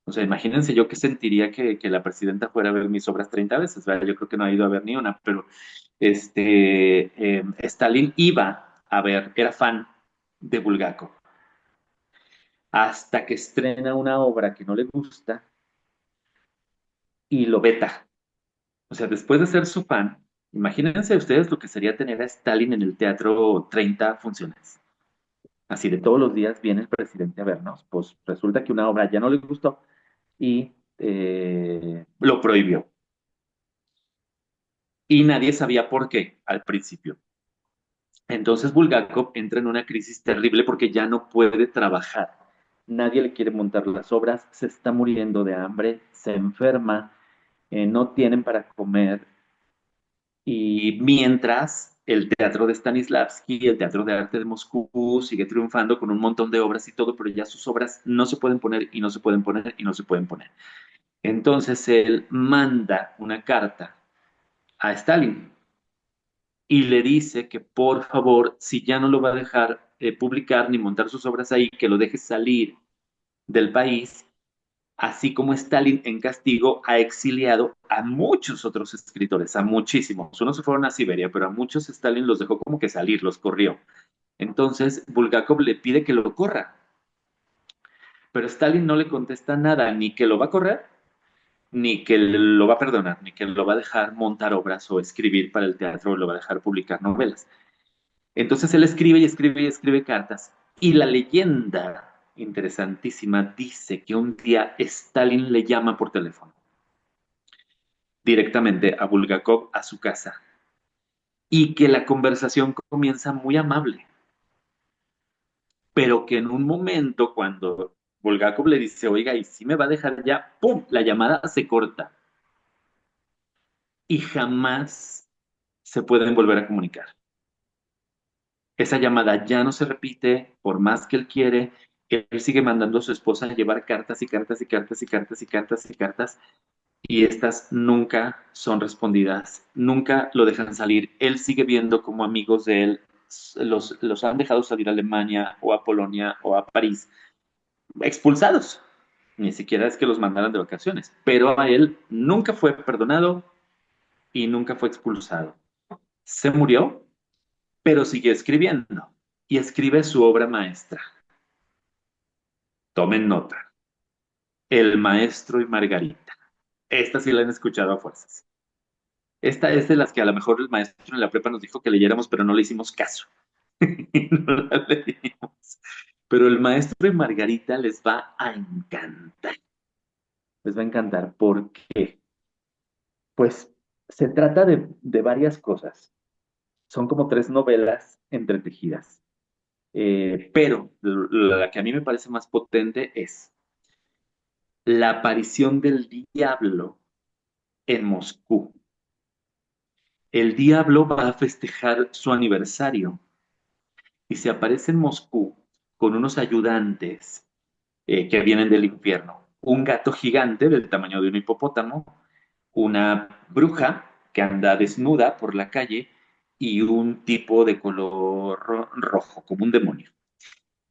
O sea, imagínense yo qué sentiría que la presidenta fuera a ver mis obras 30 veces, ¿verdad? Yo creo que no ha ido a ver ni una, pero Stalin iba a ver, era fan de Bulgakov, hasta que estrena una obra que no le gusta y lo veta. O sea, después de ser su fan, imagínense ustedes lo que sería tener a Stalin en el teatro 30 funciones. Así de todos los días viene el presidente a vernos, pues resulta que una obra ya no le gustó y lo prohibió. Y nadie sabía por qué al principio. Entonces Bulgakov entra en una crisis terrible porque ya no puede trabajar. Nadie le quiere montar las obras, se está muriendo de hambre, se enferma, no tienen para comer. Y mientras el teatro de Stanislavski, el Teatro de Arte de Moscú, sigue triunfando con un montón de obras y todo, pero ya sus obras no se pueden poner y no se pueden poner y no se pueden poner. Entonces él manda una carta a Stalin y le dice que por favor, si ya no lo va a dejar publicar ni montar sus obras ahí, que lo deje salir del país, así como Stalin en castigo ha exiliado a muchos otros escritores, a muchísimos. Unos se fueron a Siberia, pero a muchos Stalin los dejó como que salir, los corrió. Entonces Bulgakov le pide que lo corra, pero Stalin no le contesta nada, ni que lo va a correr, ni que lo va a perdonar, ni que lo va a dejar montar obras o escribir para el teatro o lo va a dejar publicar novelas. Entonces él escribe y escribe y escribe cartas. Y la leyenda interesantísima dice que un día Stalin le llama por teléfono directamente a Bulgakov a su casa y que la conversación comienza muy amable, pero que en un momento cuando Bulgakov le dice, oiga, ¿y si me va a dejar ya? ¡Pum! La llamada se corta y jamás se pueden volver a comunicar. Esa llamada ya no se repite, por más que él quiere, él sigue mandando a su esposa a llevar cartas y cartas y cartas y cartas y cartas y cartas y estas nunca son respondidas, nunca lo dejan salir. Él sigue viendo como amigos de él los han dejado salir a Alemania o a Polonia o a París, expulsados. Ni siquiera es que los mandaran de vacaciones, pero a él nunca fue perdonado y nunca fue expulsado. Se murió, pero siguió escribiendo y escribe su obra maestra. Tomen nota. El maestro y Margarita. Esta sí la han escuchado a fuerzas. Esta es de las que a lo mejor el maestro en la prepa nos dijo que leyéramos, pero no le hicimos caso. No la leímos. Pero el maestro y Margarita les va a encantar. Les va a encantar. ¿Por qué? Pues se trata de varias cosas. Son como tres novelas entretejidas. Pero la que a mí me parece más potente es la aparición del diablo en Moscú. El diablo va a festejar su aniversario y se aparece en Moscú con unos ayudantes que vienen del infierno. Un gato gigante del tamaño de un hipopótamo, una bruja que anda desnuda por la calle y un tipo de color rojo, como un demonio.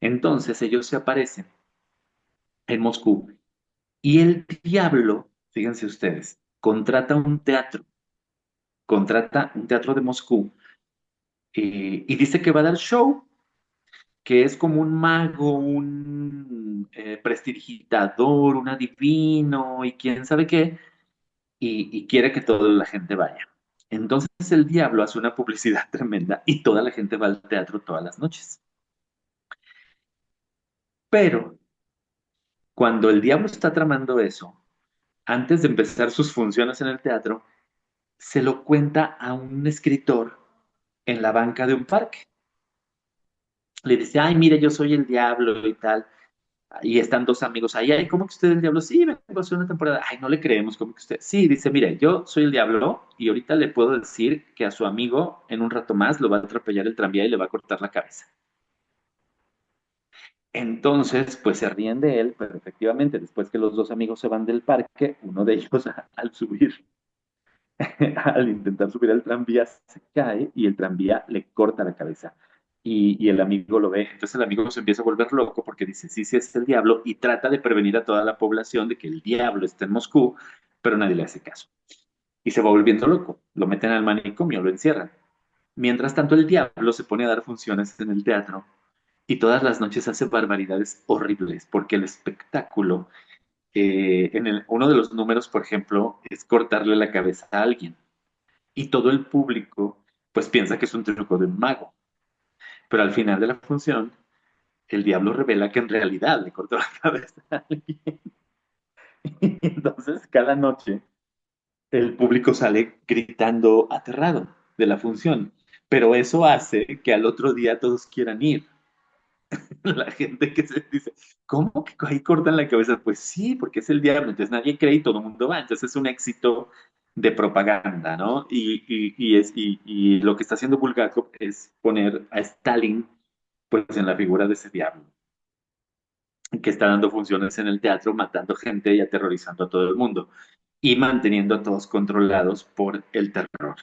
Entonces ellos se aparecen en Moscú Y el diablo, fíjense ustedes, contrata un teatro de Moscú y dice que va a dar show, que es como un mago, un prestidigitador, un adivino y quién sabe qué, y quiere que toda la gente vaya. Entonces el diablo hace una publicidad tremenda y toda la gente va al teatro todas las noches. Pero cuando el diablo está tramando eso, antes de empezar sus funciones en el teatro, se lo cuenta a un escritor en la banca de un parque. Le dice, ay, mire, yo soy el diablo y tal. Y están dos amigos ahí, ay, ¿cómo que usted es el diablo? Sí, vengo a hacer una temporada. Ay, no le creemos, ¿cómo que usted? Sí, dice, mire, yo soy el diablo y ahorita le puedo decir que a su amigo en un rato más lo va a atropellar el tranvía y le va a cortar la cabeza. Entonces, pues se ríen de él, pero efectivamente, después que los dos amigos se van del parque, uno de ellos al subir, al intentar subir al tranvía, se cae y el tranvía le corta la cabeza. Y el amigo lo ve. Entonces el amigo se empieza a volver loco porque dice, sí, sí, es el diablo y trata de prevenir a toda la población de que el diablo está en Moscú, pero nadie le hace caso. Y se va volviendo loco. Lo meten al manicomio, lo encierran. Mientras tanto, el diablo se pone a dar funciones en el teatro y todas las noches hace barbaridades horribles porque el espectáculo, uno de los números, por ejemplo, es cortarle la cabeza a alguien y todo el público pues piensa que es un truco de un mago. Pero al final de la función, el diablo revela que en realidad le cortó la cabeza a alguien. Y entonces cada noche el público sale gritando aterrado de la función. Pero eso hace que al otro día todos quieran ir. La gente que se dice, ¿cómo que ahí cortan la cabeza? Pues sí, porque es el diablo, entonces nadie cree y todo el mundo va. Entonces es un éxito de propaganda, ¿no? Y lo que está haciendo Bulgakov es poner a Stalin pues en la figura de ese diablo, que está dando funciones en el teatro, matando gente y aterrorizando a todo el mundo y manteniendo a todos controlados por el terror.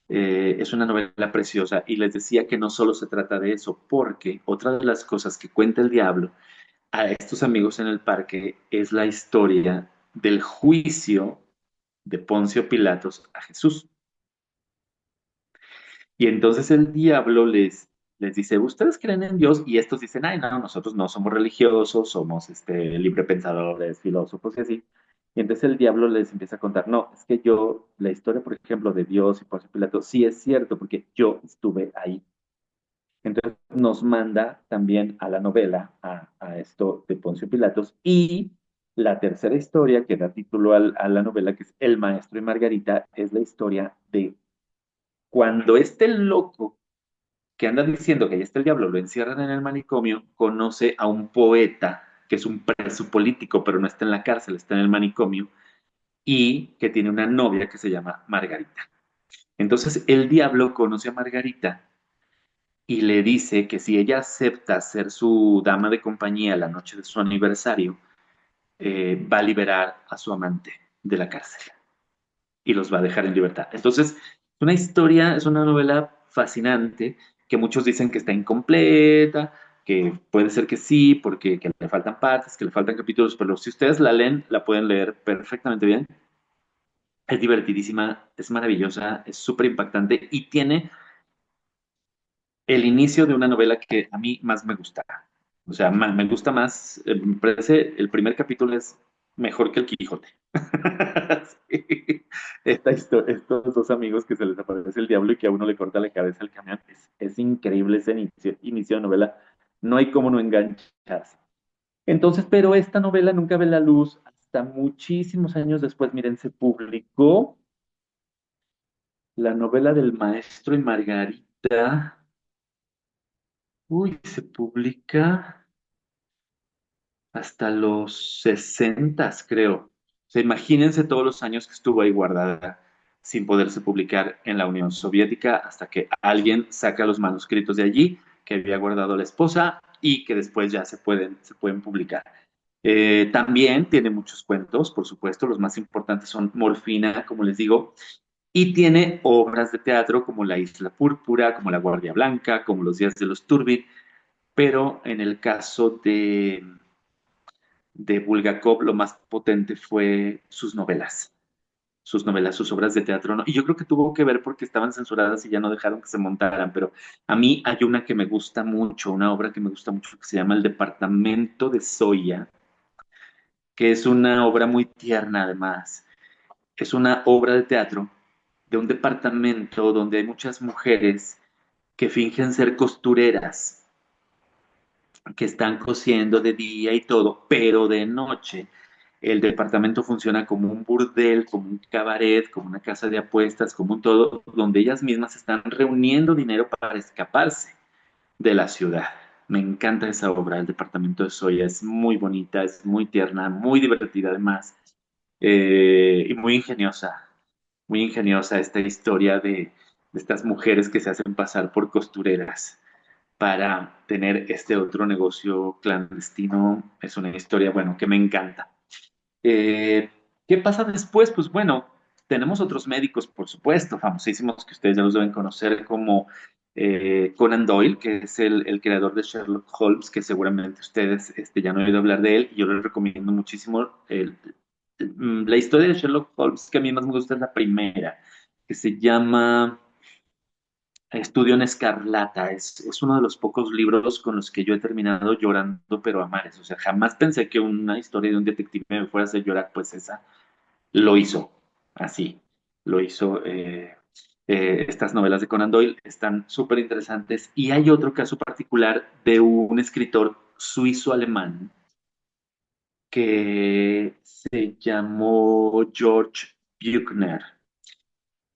Es una novela preciosa y les decía que no solo se trata de eso, porque otra de las cosas que cuenta el diablo a estos amigos en el parque es la historia del juicio de Poncio Pilatos a Jesús. Y entonces el diablo les dice, ¿ustedes creen en Dios? Y estos dicen, ay, no, nosotros no somos religiosos, somos libre pensadores, filósofos y así. Y entonces el diablo les empieza a contar, no, es que yo, la historia, por ejemplo, de Dios y Poncio Pilato, sí es cierto, porque yo estuve ahí. Entonces nos manda también a la novela, a esto de Poncio Pilatos, y la tercera historia que da título a la novela, que es El Maestro y Margarita, es la historia de cuando este loco que anda diciendo que ahí está el diablo, lo encierran en el manicomio, conoce a un poeta que es un preso político, pero no está en la cárcel, está en el manicomio, y que tiene una novia que se llama Margarita. Entonces el diablo conoce a Margarita y le dice que si ella acepta ser su dama de compañía la noche de su aniversario, va a liberar a su amante de la cárcel y los va a dejar en libertad. Entonces, es una historia, es una novela fascinante que muchos dicen que está incompleta, que puede ser que sí, porque que le faltan partes, que le faltan capítulos, pero si ustedes la leen, la pueden leer perfectamente bien. Es divertidísima, es maravillosa, es súper impactante y tiene el inicio de una novela que a mí más me gusta. O sea, me gusta más, me parece, el primer capítulo es mejor que el Quijote. Sí. Estos dos amigos que se les aparece el diablo y que a uno le corta la cabeza al camión, es increíble ese inicio de novela. No hay cómo no engancharse. Entonces, pero esta novela nunca ve la luz hasta muchísimos años después. Miren, se publicó la novela del Maestro y Margarita. Uy, se publica hasta los 60, creo. O sea, imagínense todos los años que estuvo ahí guardada sin poderse publicar en la Unión Soviética hasta que alguien saca los manuscritos de allí que había guardado la esposa y que después ya se pueden publicar. También tiene muchos cuentos, por supuesto, los más importantes son Morfina, como les digo, y tiene obras de teatro como La Isla Púrpura, como La Guardia Blanca, como Los Días de los Turbin, pero en el caso de Bulgakov, lo más potente fue sus novelas, sus obras de teatro, ¿no? Y yo creo que tuvo que ver porque estaban censuradas y ya no dejaron que se montaran, pero a mí hay una que me gusta mucho, una obra que me gusta mucho que se llama El Departamento de Zoya, que es una obra muy tierna además. Es una obra de teatro de un departamento donde hay muchas mujeres que fingen ser costureras, que están cosiendo de día y todo, pero de noche. El departamento funciona como un burdel, como un cabaret, como una casa de apuestas, como un todo, donde ellas mismas están reuniendo dinero para escaparse de la ciudad. Me encanta esa obra, El Departamento de Soya. Es muy bonita, es muy tierna, muy divertida además, y muy ingeniosa esta historia de estas mujeres que se hacen pasar por costureras para tener este otro negocio clandestino. Es una historia, bueno, que me encanta. Eh, ¿Qué pasa después? Pues bueno, tenemos otros médicos, por supuesto, famosísimos que ustedes ya los deben conocer, como Conan Doyle, que es el creador de Sherlock Holmes, que seguramente ustedes ya no han oído hablar de él, y yo les recomiendo muchísimo la historia de Sherlock Holmes, que a mí más me gusta es la primera, que se llama Estudio en Escarlata. Es uno de los pocos libros con los que yo he terminado llorando, pero a mares. O sea, jamás pensé que una historia de un detective me fuera a hacer llorar, pues esa lo hizo así. Lo hizo. Estas novelas de Conan Doyle están súper interesantes. Y hay otro caso particular de un escritor suizo-alemán que se llamó George Büchner.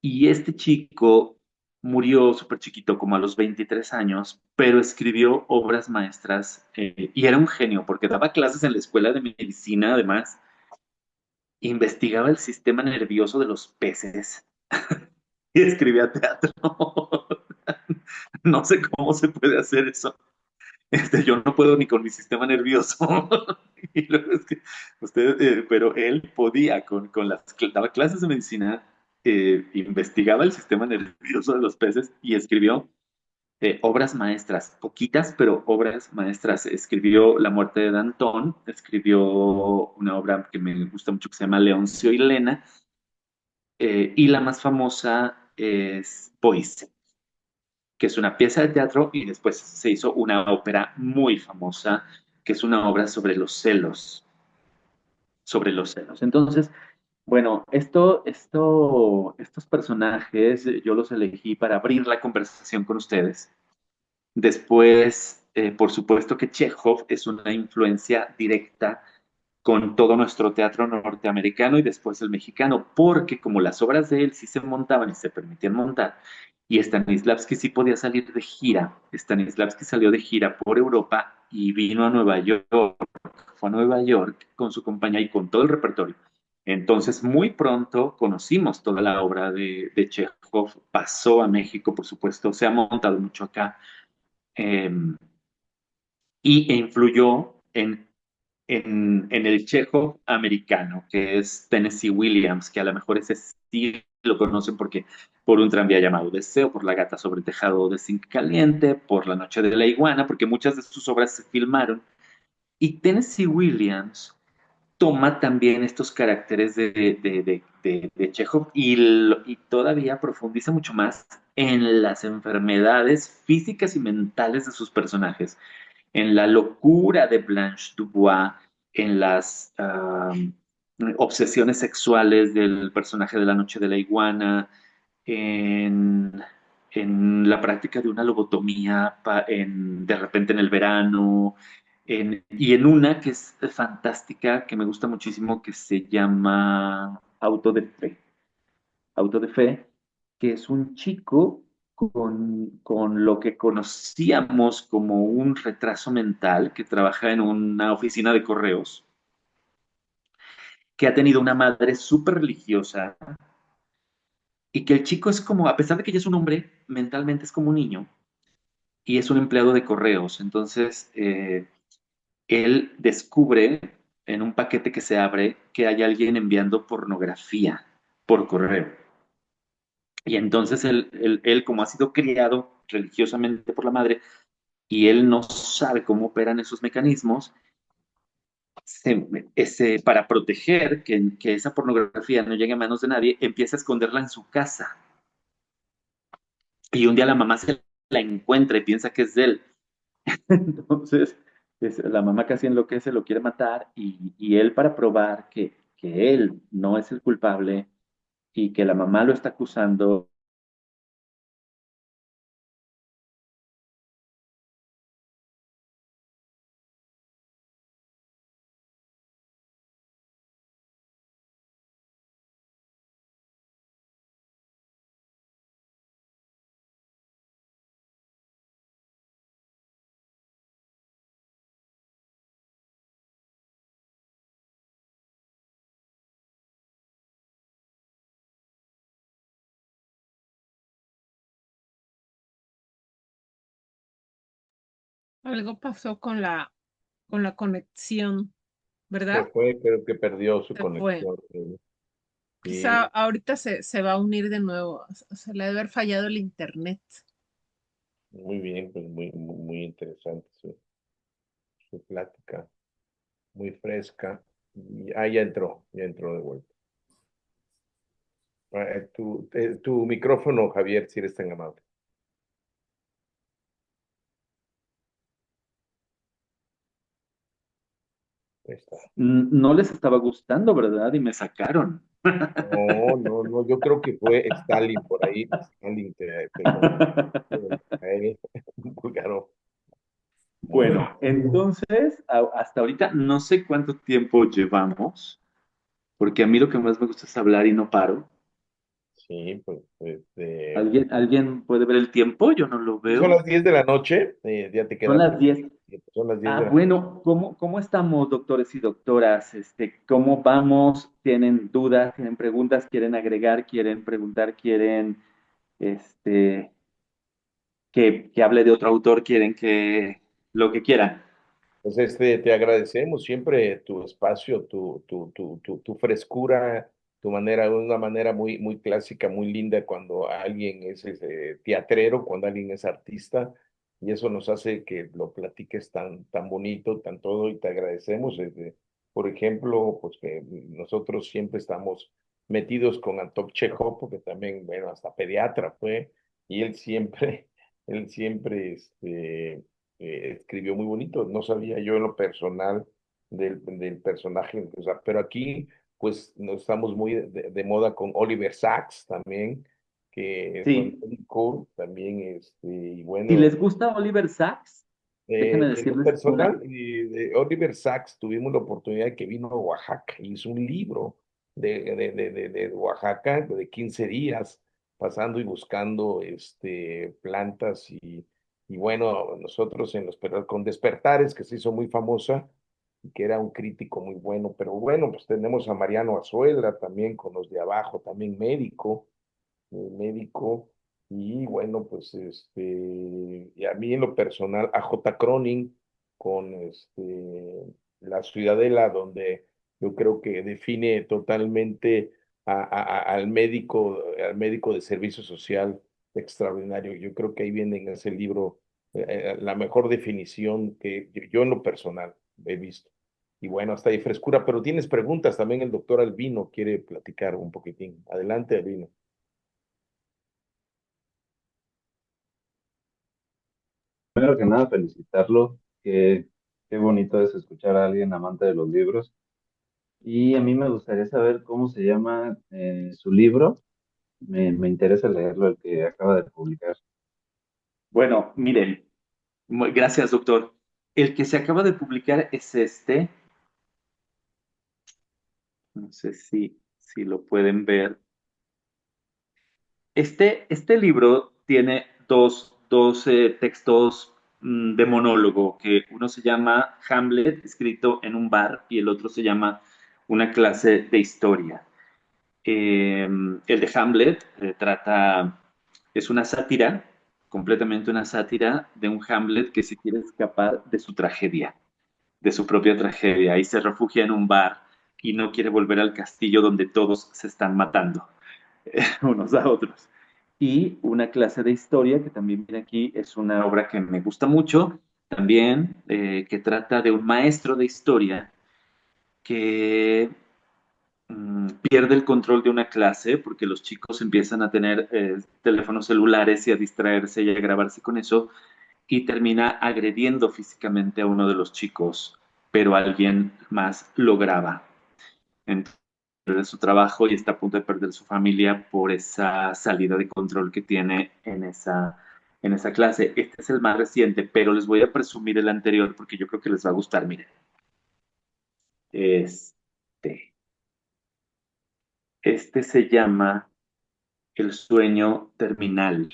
Y este chico murió súper chiquito, como a los 23 años, pero escribió obras maestras, y era un genio porque daba clases en la escuela de medicina, además, investigaba el sistema nervioso de los peces y escribía teatro. No sé cómo se puede hacer eso. Yo no puedo ni con mi sistema nervioso. Y luego es que pero él podía, daba clases de medicina, investigaba el sistema nervioso de los peces y escribió obras maestras, poquitas, pero obras maestras. Escribió La muerte de Danton, escribió una obra que me gusta mucho que se llama Leoncio y Lena, y la más famosa es Poise, que es una pieza de teatro y después se hizo una ópera muy famosa, que es una obra sobre los celos. Entonces, bueno, estos personajes yo los elegí para abrir la conversación con ustedes. Después, por supuesto que Chekhov es una influencia directa con todo nuestro teatro norteamericano y después el mexicano, porque como las obras de él sí se montaban y se permitían montar, y Stanislavski sí podía salir de gira. Stanislavski salió de gira por Europa y vino a Nueva York, fue a Nueva York con su compañía y con todo el repertorio. Entonces, muy pronto conocimos toda la obra de Chekhov, pasó a México, por supuesto, se ha montado mucho acá, eh, e influyó en el Chekhov americano, que es Tennessee Williams, que a lo mejor ese sí lo conocen porque por un tranvía llamado Deseo, por La gata sobre tejado de zinc caliente, por La noche de la iguana, porque muchas de sus obras se filmaron. Y Tennessee Williams toma también estos caracteres de Chekhov y todavía profundiza mucho más en las enfermedades físicas y mentales de sus personajes, en la locura de Blanche Dubois, en las obsesiones sexuales del personaje de La noche de la iguana, en, en la práctica de una lobotomía de repente en el verano, y en una que es fantástica, que me gusta muchísimo, que se llama Auto de Fe, que es un chico con lo que conocíamos como un retraso mental, que trabaja en una oficina de correos, que ha tenido una madre súper religiosa y que el chico es como, a pesar de que ya es un hombre, mentalmente es como un niño y es un empleado de correos. Entonces, él descubre en un paquete que se abre que hay alguien enviando pornografía por correo. Y entonces él, como ha sido criado religiosamente por la madre, y él no sabe cómo operan esos mecanismos, para proteger que esa pornografía no llegue a manos de nadie, empieza a esconderla en su casa. Y un día la mamá se la encuentra y piensa que es de él. Entonces, la mamá casi enloquece, lo quiere matar y él para probar que él no es el culpable y que la mamá lo está acusando. Algo pasó con la conexión, Se ¿verdad? fue, creo que perdió su Se fue. conexión. Quizá Sí, ahorita se va a unir de nuevo. Se le debe haber fallado el internet. muy bien, pues muy interesante su plática, muy fresca. Ya entró de vuelta. Tu micrófono, Javier, si eres tan amable. Ahí está. No les estaba gustando, ¿verdad? Y me sacaron. No, no, no, yo creo que fue Stalin por ahí. Stalin te convirtió a él, un búlgaro. Bueno, entonces, hasta ahorita no sé cuánto tiempo llevamos, porque a mí lo que más me gusta es hablar y no paro. Sí, pues ¿Alguien puede ver el tiempo? Yo no lo son veo. las 10 de la noche, ya te Son queda las poco 10. tiempo, son las 10 Ah, de la noche. bueno, ¿cómo estamos, doctores y doctoras? ¿Cómo vamos? ¿Tienen dudas? ¿Tienen preguntas? ¿Quieren agregar? ¿Quieren preguntar? ¿Quieren este, que hable de otro autor? ¿Quieren que lo que quieran? Pues te agradecemos siempre tu espacio, tu frescura, tu manera, una manera muy clásica, muy linda cuando alguien es teatrero, cuando alguien es artista, y eso nos hace que lo platiques tan bonito, tan todo, y te agradecemos. Por ejemplo, pues que nosotros siempre estamos metidos con Anton Chekhov, porque también, bueno, hasta pediatra fue, y él siempre, escribió muy bonito. No sabía yo en lo personal del personaje, o sea, pero aquí pues nos estamos muy de moda con Oliver Sacks también, que fue Sí. médico también, y Si bueno, les gusta Oliver Sacks, déjenme en lo decirles una. personal, de Oliver Sacks tuvimos la oportunidad de que vino a Oaxaca, hizo un libro de Oaxaca de 15 días, pasando y buscando plantas y bueno, nosotros con Despertares, que se hizo muy famosa, y que era un crítico muy bueno, pero bueno, pues tenemos a Mariano Azuela también con los de abajo, también médico, y bueno, pues y a mí en lo personal, a J. Cronin con La Ciudadela, donde yo creo que define totalmente al médico de servicio social extraordinario. Yo creo que ahí viene en ese libro la mejor definición que yo en lo personal he visto. Y bueno, hasta ahí frescura, pero tienes preguntas, también el doctor Albino quiere platicar un poquitín. Adelante, Albino. Primero que nada, felicitarlo. Qué bonito es escuchar a alguien amante de los libros. Y a mí me gustaría saber cómo se llama su libro. Me interesa leerlo, el que acaba de publicar. Bueno, miren, gracias, doctor. El que se acaba de publicar es no sé si lo pueden ver. Este libro tiene dos textos de monólogo, que uno se llama Hamlet, escrito en un bar, y el otro se llama Una clase de historia. El de Hamlet es una sátira, completamente una sátira de un Hamlet que se quiere escapar de su tragedia, de su propia tragedia, y se refugia en un bar y no quiere volver al castillo donde todos se están matando unos a otros. Y una clase de historia que también viene aquí, es una obra que me gusta mucho, también que trata de un maestro de historia que pierde el control de una clase porque los chicos empiezan a tener teléfonos celulares y a distraerse y a grabarse con eso y termina agrediendo físicamente a uno de los chicos, pero alguien más lo graba. Entonces, pierde su trabajo y está a punto de perder su familia por esa salida de control que tiene en esa clase. Este es el más reciente, pero les voy a presumir el anterior porque yo creo que les va a gustar. Miren, este, este se llama El sueño terminal.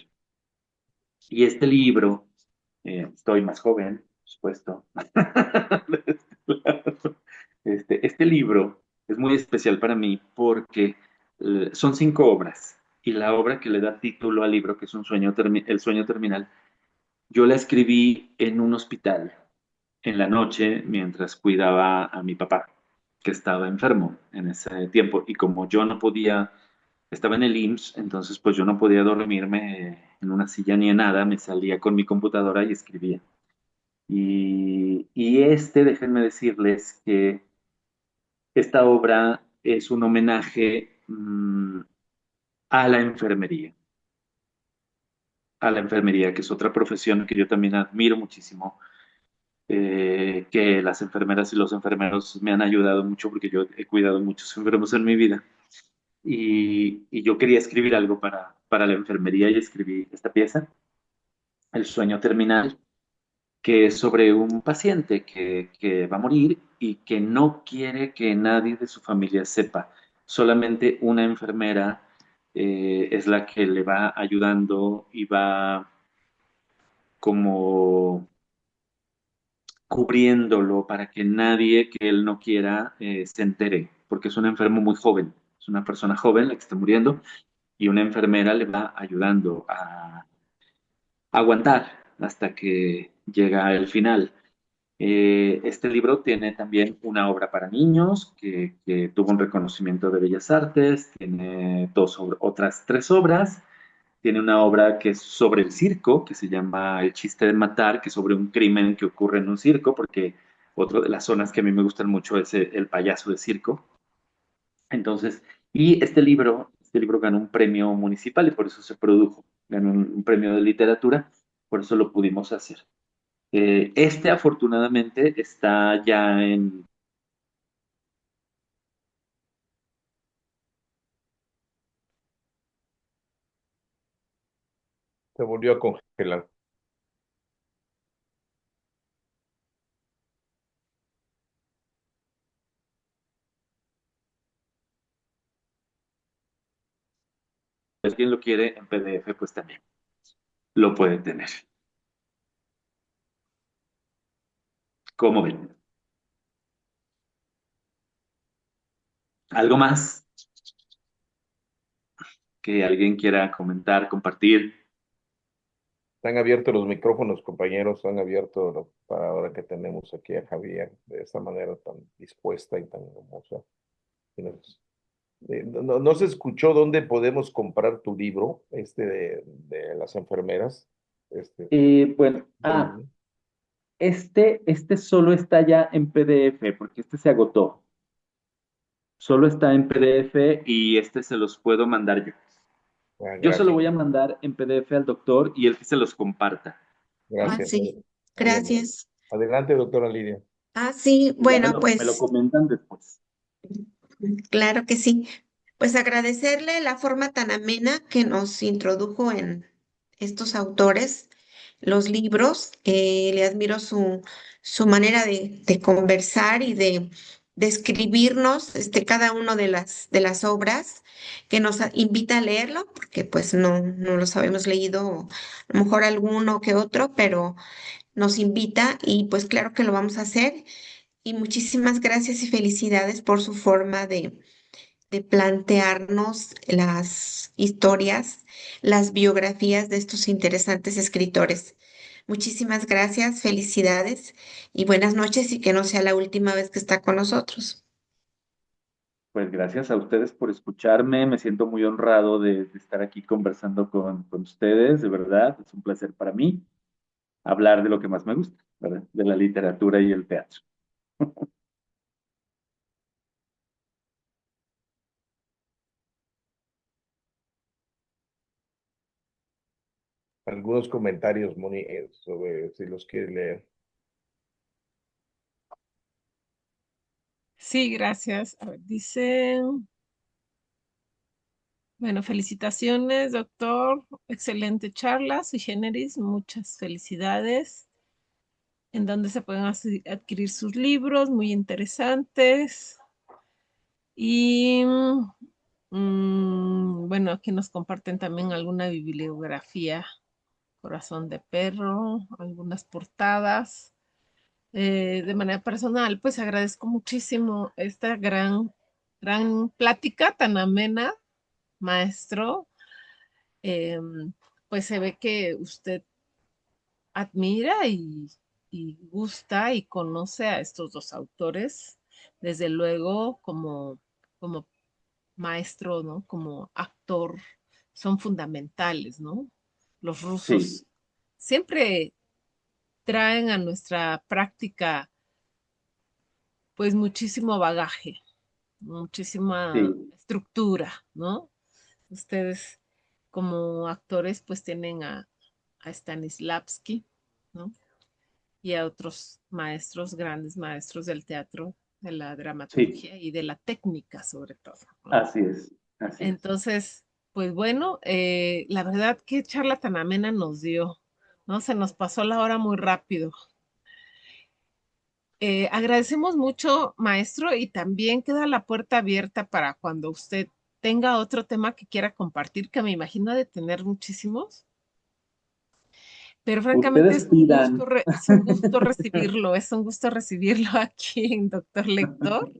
Y este libro, estoy más joven, por supuesto. Este libro es muy especial para mí porque son 5 obras y la obra que le da título al libro, que es El sueño terminal, yo la escribí en un hospital en la noche mientras cuidaba a mi papá, que estaba enfermo en ese tiempo. Y como yo no podía, estaba en el IMSS, entonces pues yo no podía dormirme en una silla ni en nada, me salía con mi computadora y escribía. Déjenme decirles que esta obra es un homenaje a la enfermería, que es otra profesión que yo también admiro muchísimo, que las enfermeras y los enfermeros me han ayudado mucho porque yo he cuidado muchos enfermos en mi vida. Y yo quería escribir algo para la enfermería y escribí esta pieza, El sueño terminal, que es sobre un paciente que va a morir y que no quiere que nadie de su familia sepa. Solamente una enfermera es la que le va ayudando y va como cubriéndolo para que nadie que él no quiera se entere, porque es un enfermo muy joven, es una persona joven la que está muriendo y una enfermera le va ayudando a aguantar hasta que llega el final. Este libro tiene también una obra para niños que tuvo un reconocimiento de Bellas Artes, tiene otras 3 obras, tiene una obra que es sobre el circo, que se llama El chiste de matar, que es sobre un crimen que ocurre en un circo, porque otra de las zonas que a mí me gustan mucho es el payaso de circo. Entonces, y este libro ganó un premio municipal y por eso se produjo, ganó un premio de literatura, por eso lo pudimos hacer. Afortunadamente está ya en... Se volvió a congelar. Si alguien lo quiere en PDF, pues también lo puede tener. ¿Cómo ven? ¿Algo más que alguien quiera comentar, compartir? Están abiertos los micrófonos, compañeros, están abiertos para ahora que tenemos aquí a Javier de esta manera tan dispuesta y tan hermosa. No se escuchó dónde podemos comprar tu libro, de las enfermeras. Este, Bueno, ¿Dónde? este solo está ya en PDF porque este se agotó. Solo está en PDF y este se los puedo mandar yo. Ah, Yo se lo gracias, voy a mandar en PDF al doctor y él que se los comparta. Ah, gracias. sí, Muy amable. gracias. Adelante, doctora Lidia. Ah, sí, Y ya bueno, me lo pues comentan después. claro que sí. Pues agradecerle la forma tan amena que nos introdujo en estos autores, los libros. Le admiro su manera de conversar y de describirnos cada uno de las obras que nos invita a leerlo, porque pues no los habíamos leído, a lo mejor alguno que otro, pero nos invita y pues claro que lo vamos a hacer. Y muchísimas gracias y felicidades por su forma de plantearnos las historias, las biografías de estos interesantes escritores. Muchísimas gracias, felicidades y buenas noches y que no sea la última vez que está con nosotros. Pues gracias a ustedes por escucharme. Me siento muy honrado de estar aquí conversando con ustedes. De verdad, es un placer para mí hablar de lo que más me gusta, ¿verdad? De la literatura y el teatro. algunos comentarios, Moni, sobre si los quieres leer. Sí, gracias. A ver, dice, bueno, felicitaciones, doctor. Excelente charla, sui generis. Muchas felicidades. En donde se pueden adquirir sus libros, muy interesantes. Y bueno, aquí nos comparten también alguna bibliografía, Corazón de Perro, algunas portadas. De manera personal, pues agradezco muchísimo esta gran plática tan amena, maestro. Pues se ve que usted admira y gusta y conoce a estos dos autores, desde luego como maestro, ¿no? Como actor, son fundamentales, ¿no? Los Sí, rusos siempre traen a nuestra práctica pues muchísimo bagaje, muchísima sí, estructura, ¿no? Ustedes como actores pues tienen a Stanislavski, ¿no? Y a otros maestros, grandes maestros del teatro, de la sí, dramaturgia y de la técnica sobre todo, ¿no? así es, así es. Entonces, pues bueno, la verdad, qué charla tan amena nos dio, ¿no? Se nos pasó la hora muy rápido. Agradecemos mucho, maestro, y también queda la puerta abierta para cuando usted tenga otro tema que quiera compartir, que me imagino de tener muchísimos, pero francamente Ustedes pidan. es un gusto recibirlo, es un gusto recibirlo aquí en Doctor Lector.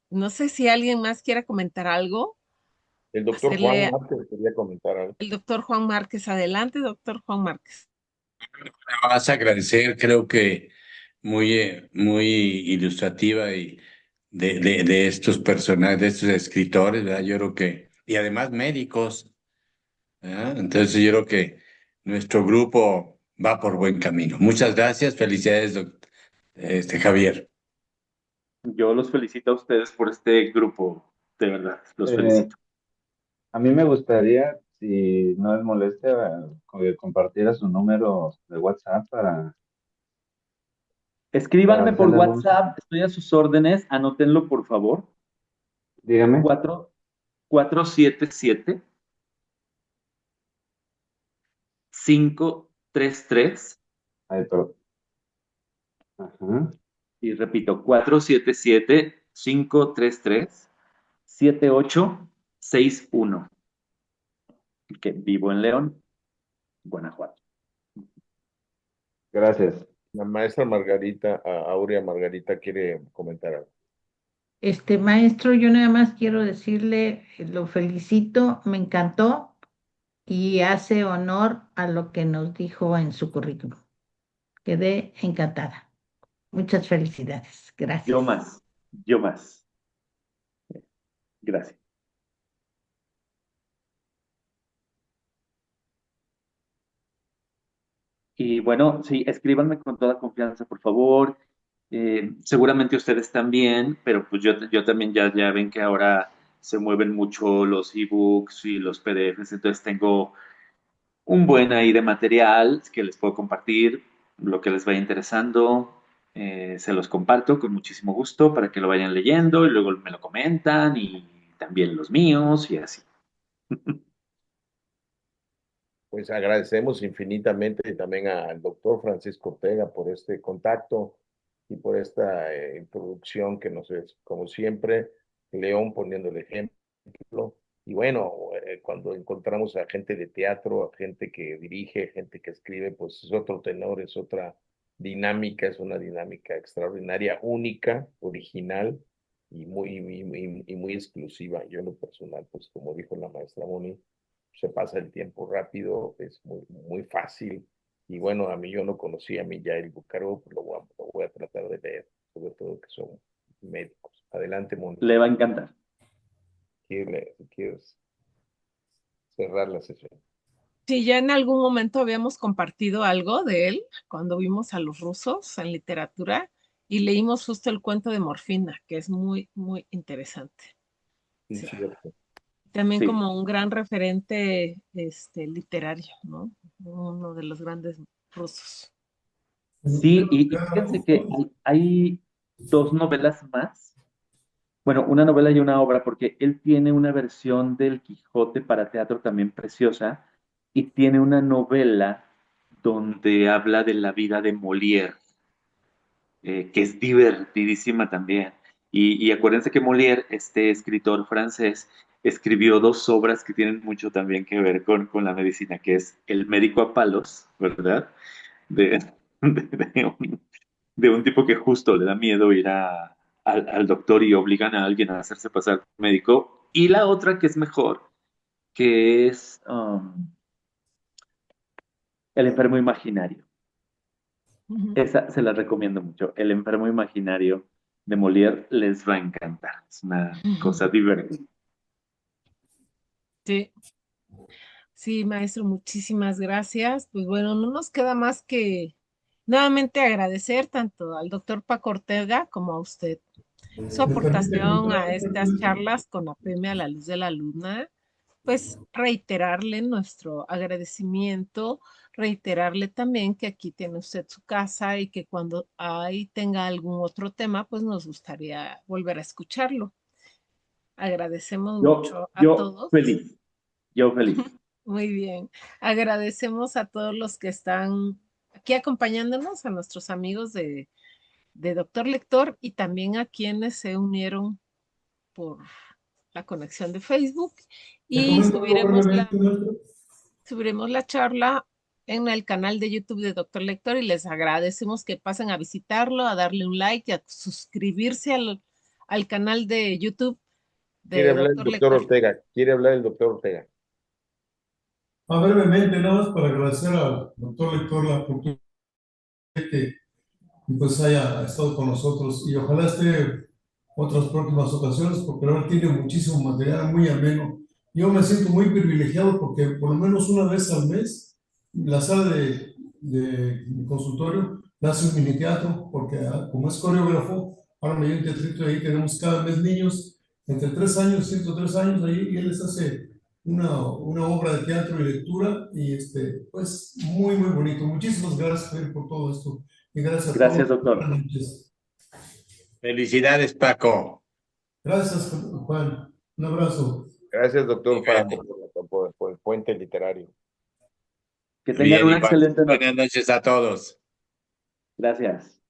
No sé si alguien más quiera comentar algo, El doctor Juan hacerle Márquez quería comentar algo. el doctor Juan Márquez. Adelante, doctor Juan Márquez. Vas a agradecer, creo que muy ilustrativa y de estos personajes, de estos escritores, ¿verdad? Yo creo que, y además médicos, ¿verdad? Entonces yo creo que nuestro grupo va por buen camino. Muchas gracias, felicidades, Javier. Yo los felicito a ustedes por este grupo, de verdad, los Eh, felicito. a mí me gustaría, si no es molestia, que compartiera su número de WhatsApp para Escríbanme por hacerle algunos. WhatsApp, estoy a sus órdenes, anótenlo por favor. Dígame. 477 533 Ay, pero. Ajá. y repito, 477 533 7861, que vivo en León, Guanajuato. Gracias. La maestra Margarita, Aurea Margarita, quiere comentar algo. Maestro, yo nada más quiero decirle, lo felicito, me encantó y hace honor a lo que nos dijo en su currículum. Quedé encantada. Muchas felicidades. Yo Gracias. más, yo más. Gracias. Y bueno, sí, escríbanme con toda confianza, por favor. Seguramente ustedes también, pero pues yo también ya ven que ahora se mueven mucho los ebooks y los PDFs, entonces tengo un buen ahí de material que les puedo compartir, lo que les vaya interesando, se los comparto con muchísimo gusto para que lo vayan leyendo y luego me lo comentan y también los míos y así. Pues agradecemos infinitamente también al doctor Francisco Ortega por este contacto y por esta introducción que nos es, como siempre, León poniendo el ejemplo. Y bueno, cuando encontramos a gente de teatro, a gente que dirige, gente que escribe, pues es otro tenor, es otra dinámica, es una dinámica extraordinaria, única, original y muy exclusiva. Yo en lo personal, pues como dijo la maestra Moni, se pasa el tiempo rápido, es muy fácil. Y bueno, a mí yo no conocía a Mijail Búcaro, pues lo voy a tratar de leer, sobre todo que son médicos. Adelante, Moni, Le va a encantar. si quieres cerrar la sesión. Sí, ya en algún momento habíamos compartido algo de él cuando vimos a los rusos en literatura y leímos justo el cuento de Morfina, que es muy interesante. Sí, Sí. cierto. también Sí, como un gran referente literario, ¿no? Uno de los grandes rusos. sí, Pero, y fíjense que hay dos novelas más. Bueno, una novela y una obra, porque él tiene una versión del Quijote para teatro también preciosa, y tiene una novela donde habla de la vida de Molière, que es divertidísima también. Y acuérdense que Molière, este escritor francés, escribió dos obras que tienen mucho también que ver con la medicina, que es El médico a palos, ¿verdad? De, de un tipo que justo le da miedo ir al doctor y obligan a alguien a hacerse pasar por médico. Y la otra que es mejor, que es El enfermo imaginario. Ujú. Esa se la recomiendo mucho. El enfermo imaginario de Molière les va a encantar. Es una cosa divertida. Sí, sí, maestro, muchísimas gracias. Pues bueno, no nos queda más que nuevamente agradecer tanto al doctor Paco Ortega como a usted su ¿me permite aportación comentar a otra estas cosa? charlas con APEME a la luz de la luna, pues reiterarle nuestro agradecimiento, reiterarle también que aquí tiene usted su casa y que cuando ahí tenga algún otro tema, pues nos gustaría volver a escucharlo. Agradecemos mucho a Yo todos. feliz, yo feliz. Muy bien. Agradecemos a todos los que están aquí acompañándonos, a nuestros amigos de Doctor Lector y también a quienes se unieron por la conexión de Facebook Te y comento algo brevemente, maestro. subiremos la charla en el canal de YouTube de Doctor Lector y les agradecemos que pasen a visitarlo, a darle un like y a suscribirse al canal de YouTube Quiere de hablar el Doctor doctor Lector. Ortega, quiere hablar el doctor Ortega. Brevemente, nada más para agradecer al doctor Lector la oportunidad que pues haya estado con nosotros y ojalá esté otras próximas ocasiones porque ahora tiene muchísimo material muy ameno. Yo me siento muy privilegiado porque por lo menos una vez al mes la sala de mi consultorio hace un mini teatro porque como es coreógrafo, ahora me dio un teatrito y ahí tenemos cada mes niños entre 3 años, 103 años ahí y él les hace una obra de teatro y lectura y pues muy muy bonito. Muchísimas gracias Javier, por todo esto y gracias a todos. Gracias, doctor. Buenas noches. Felicidades, Paco. Gracias, Juan. Un abrazo. Gracias, doctor Bueno, Paco, por el puente literario. Que tengan bien, una igual. excelente Buenas noche. noches a todos. Gracias.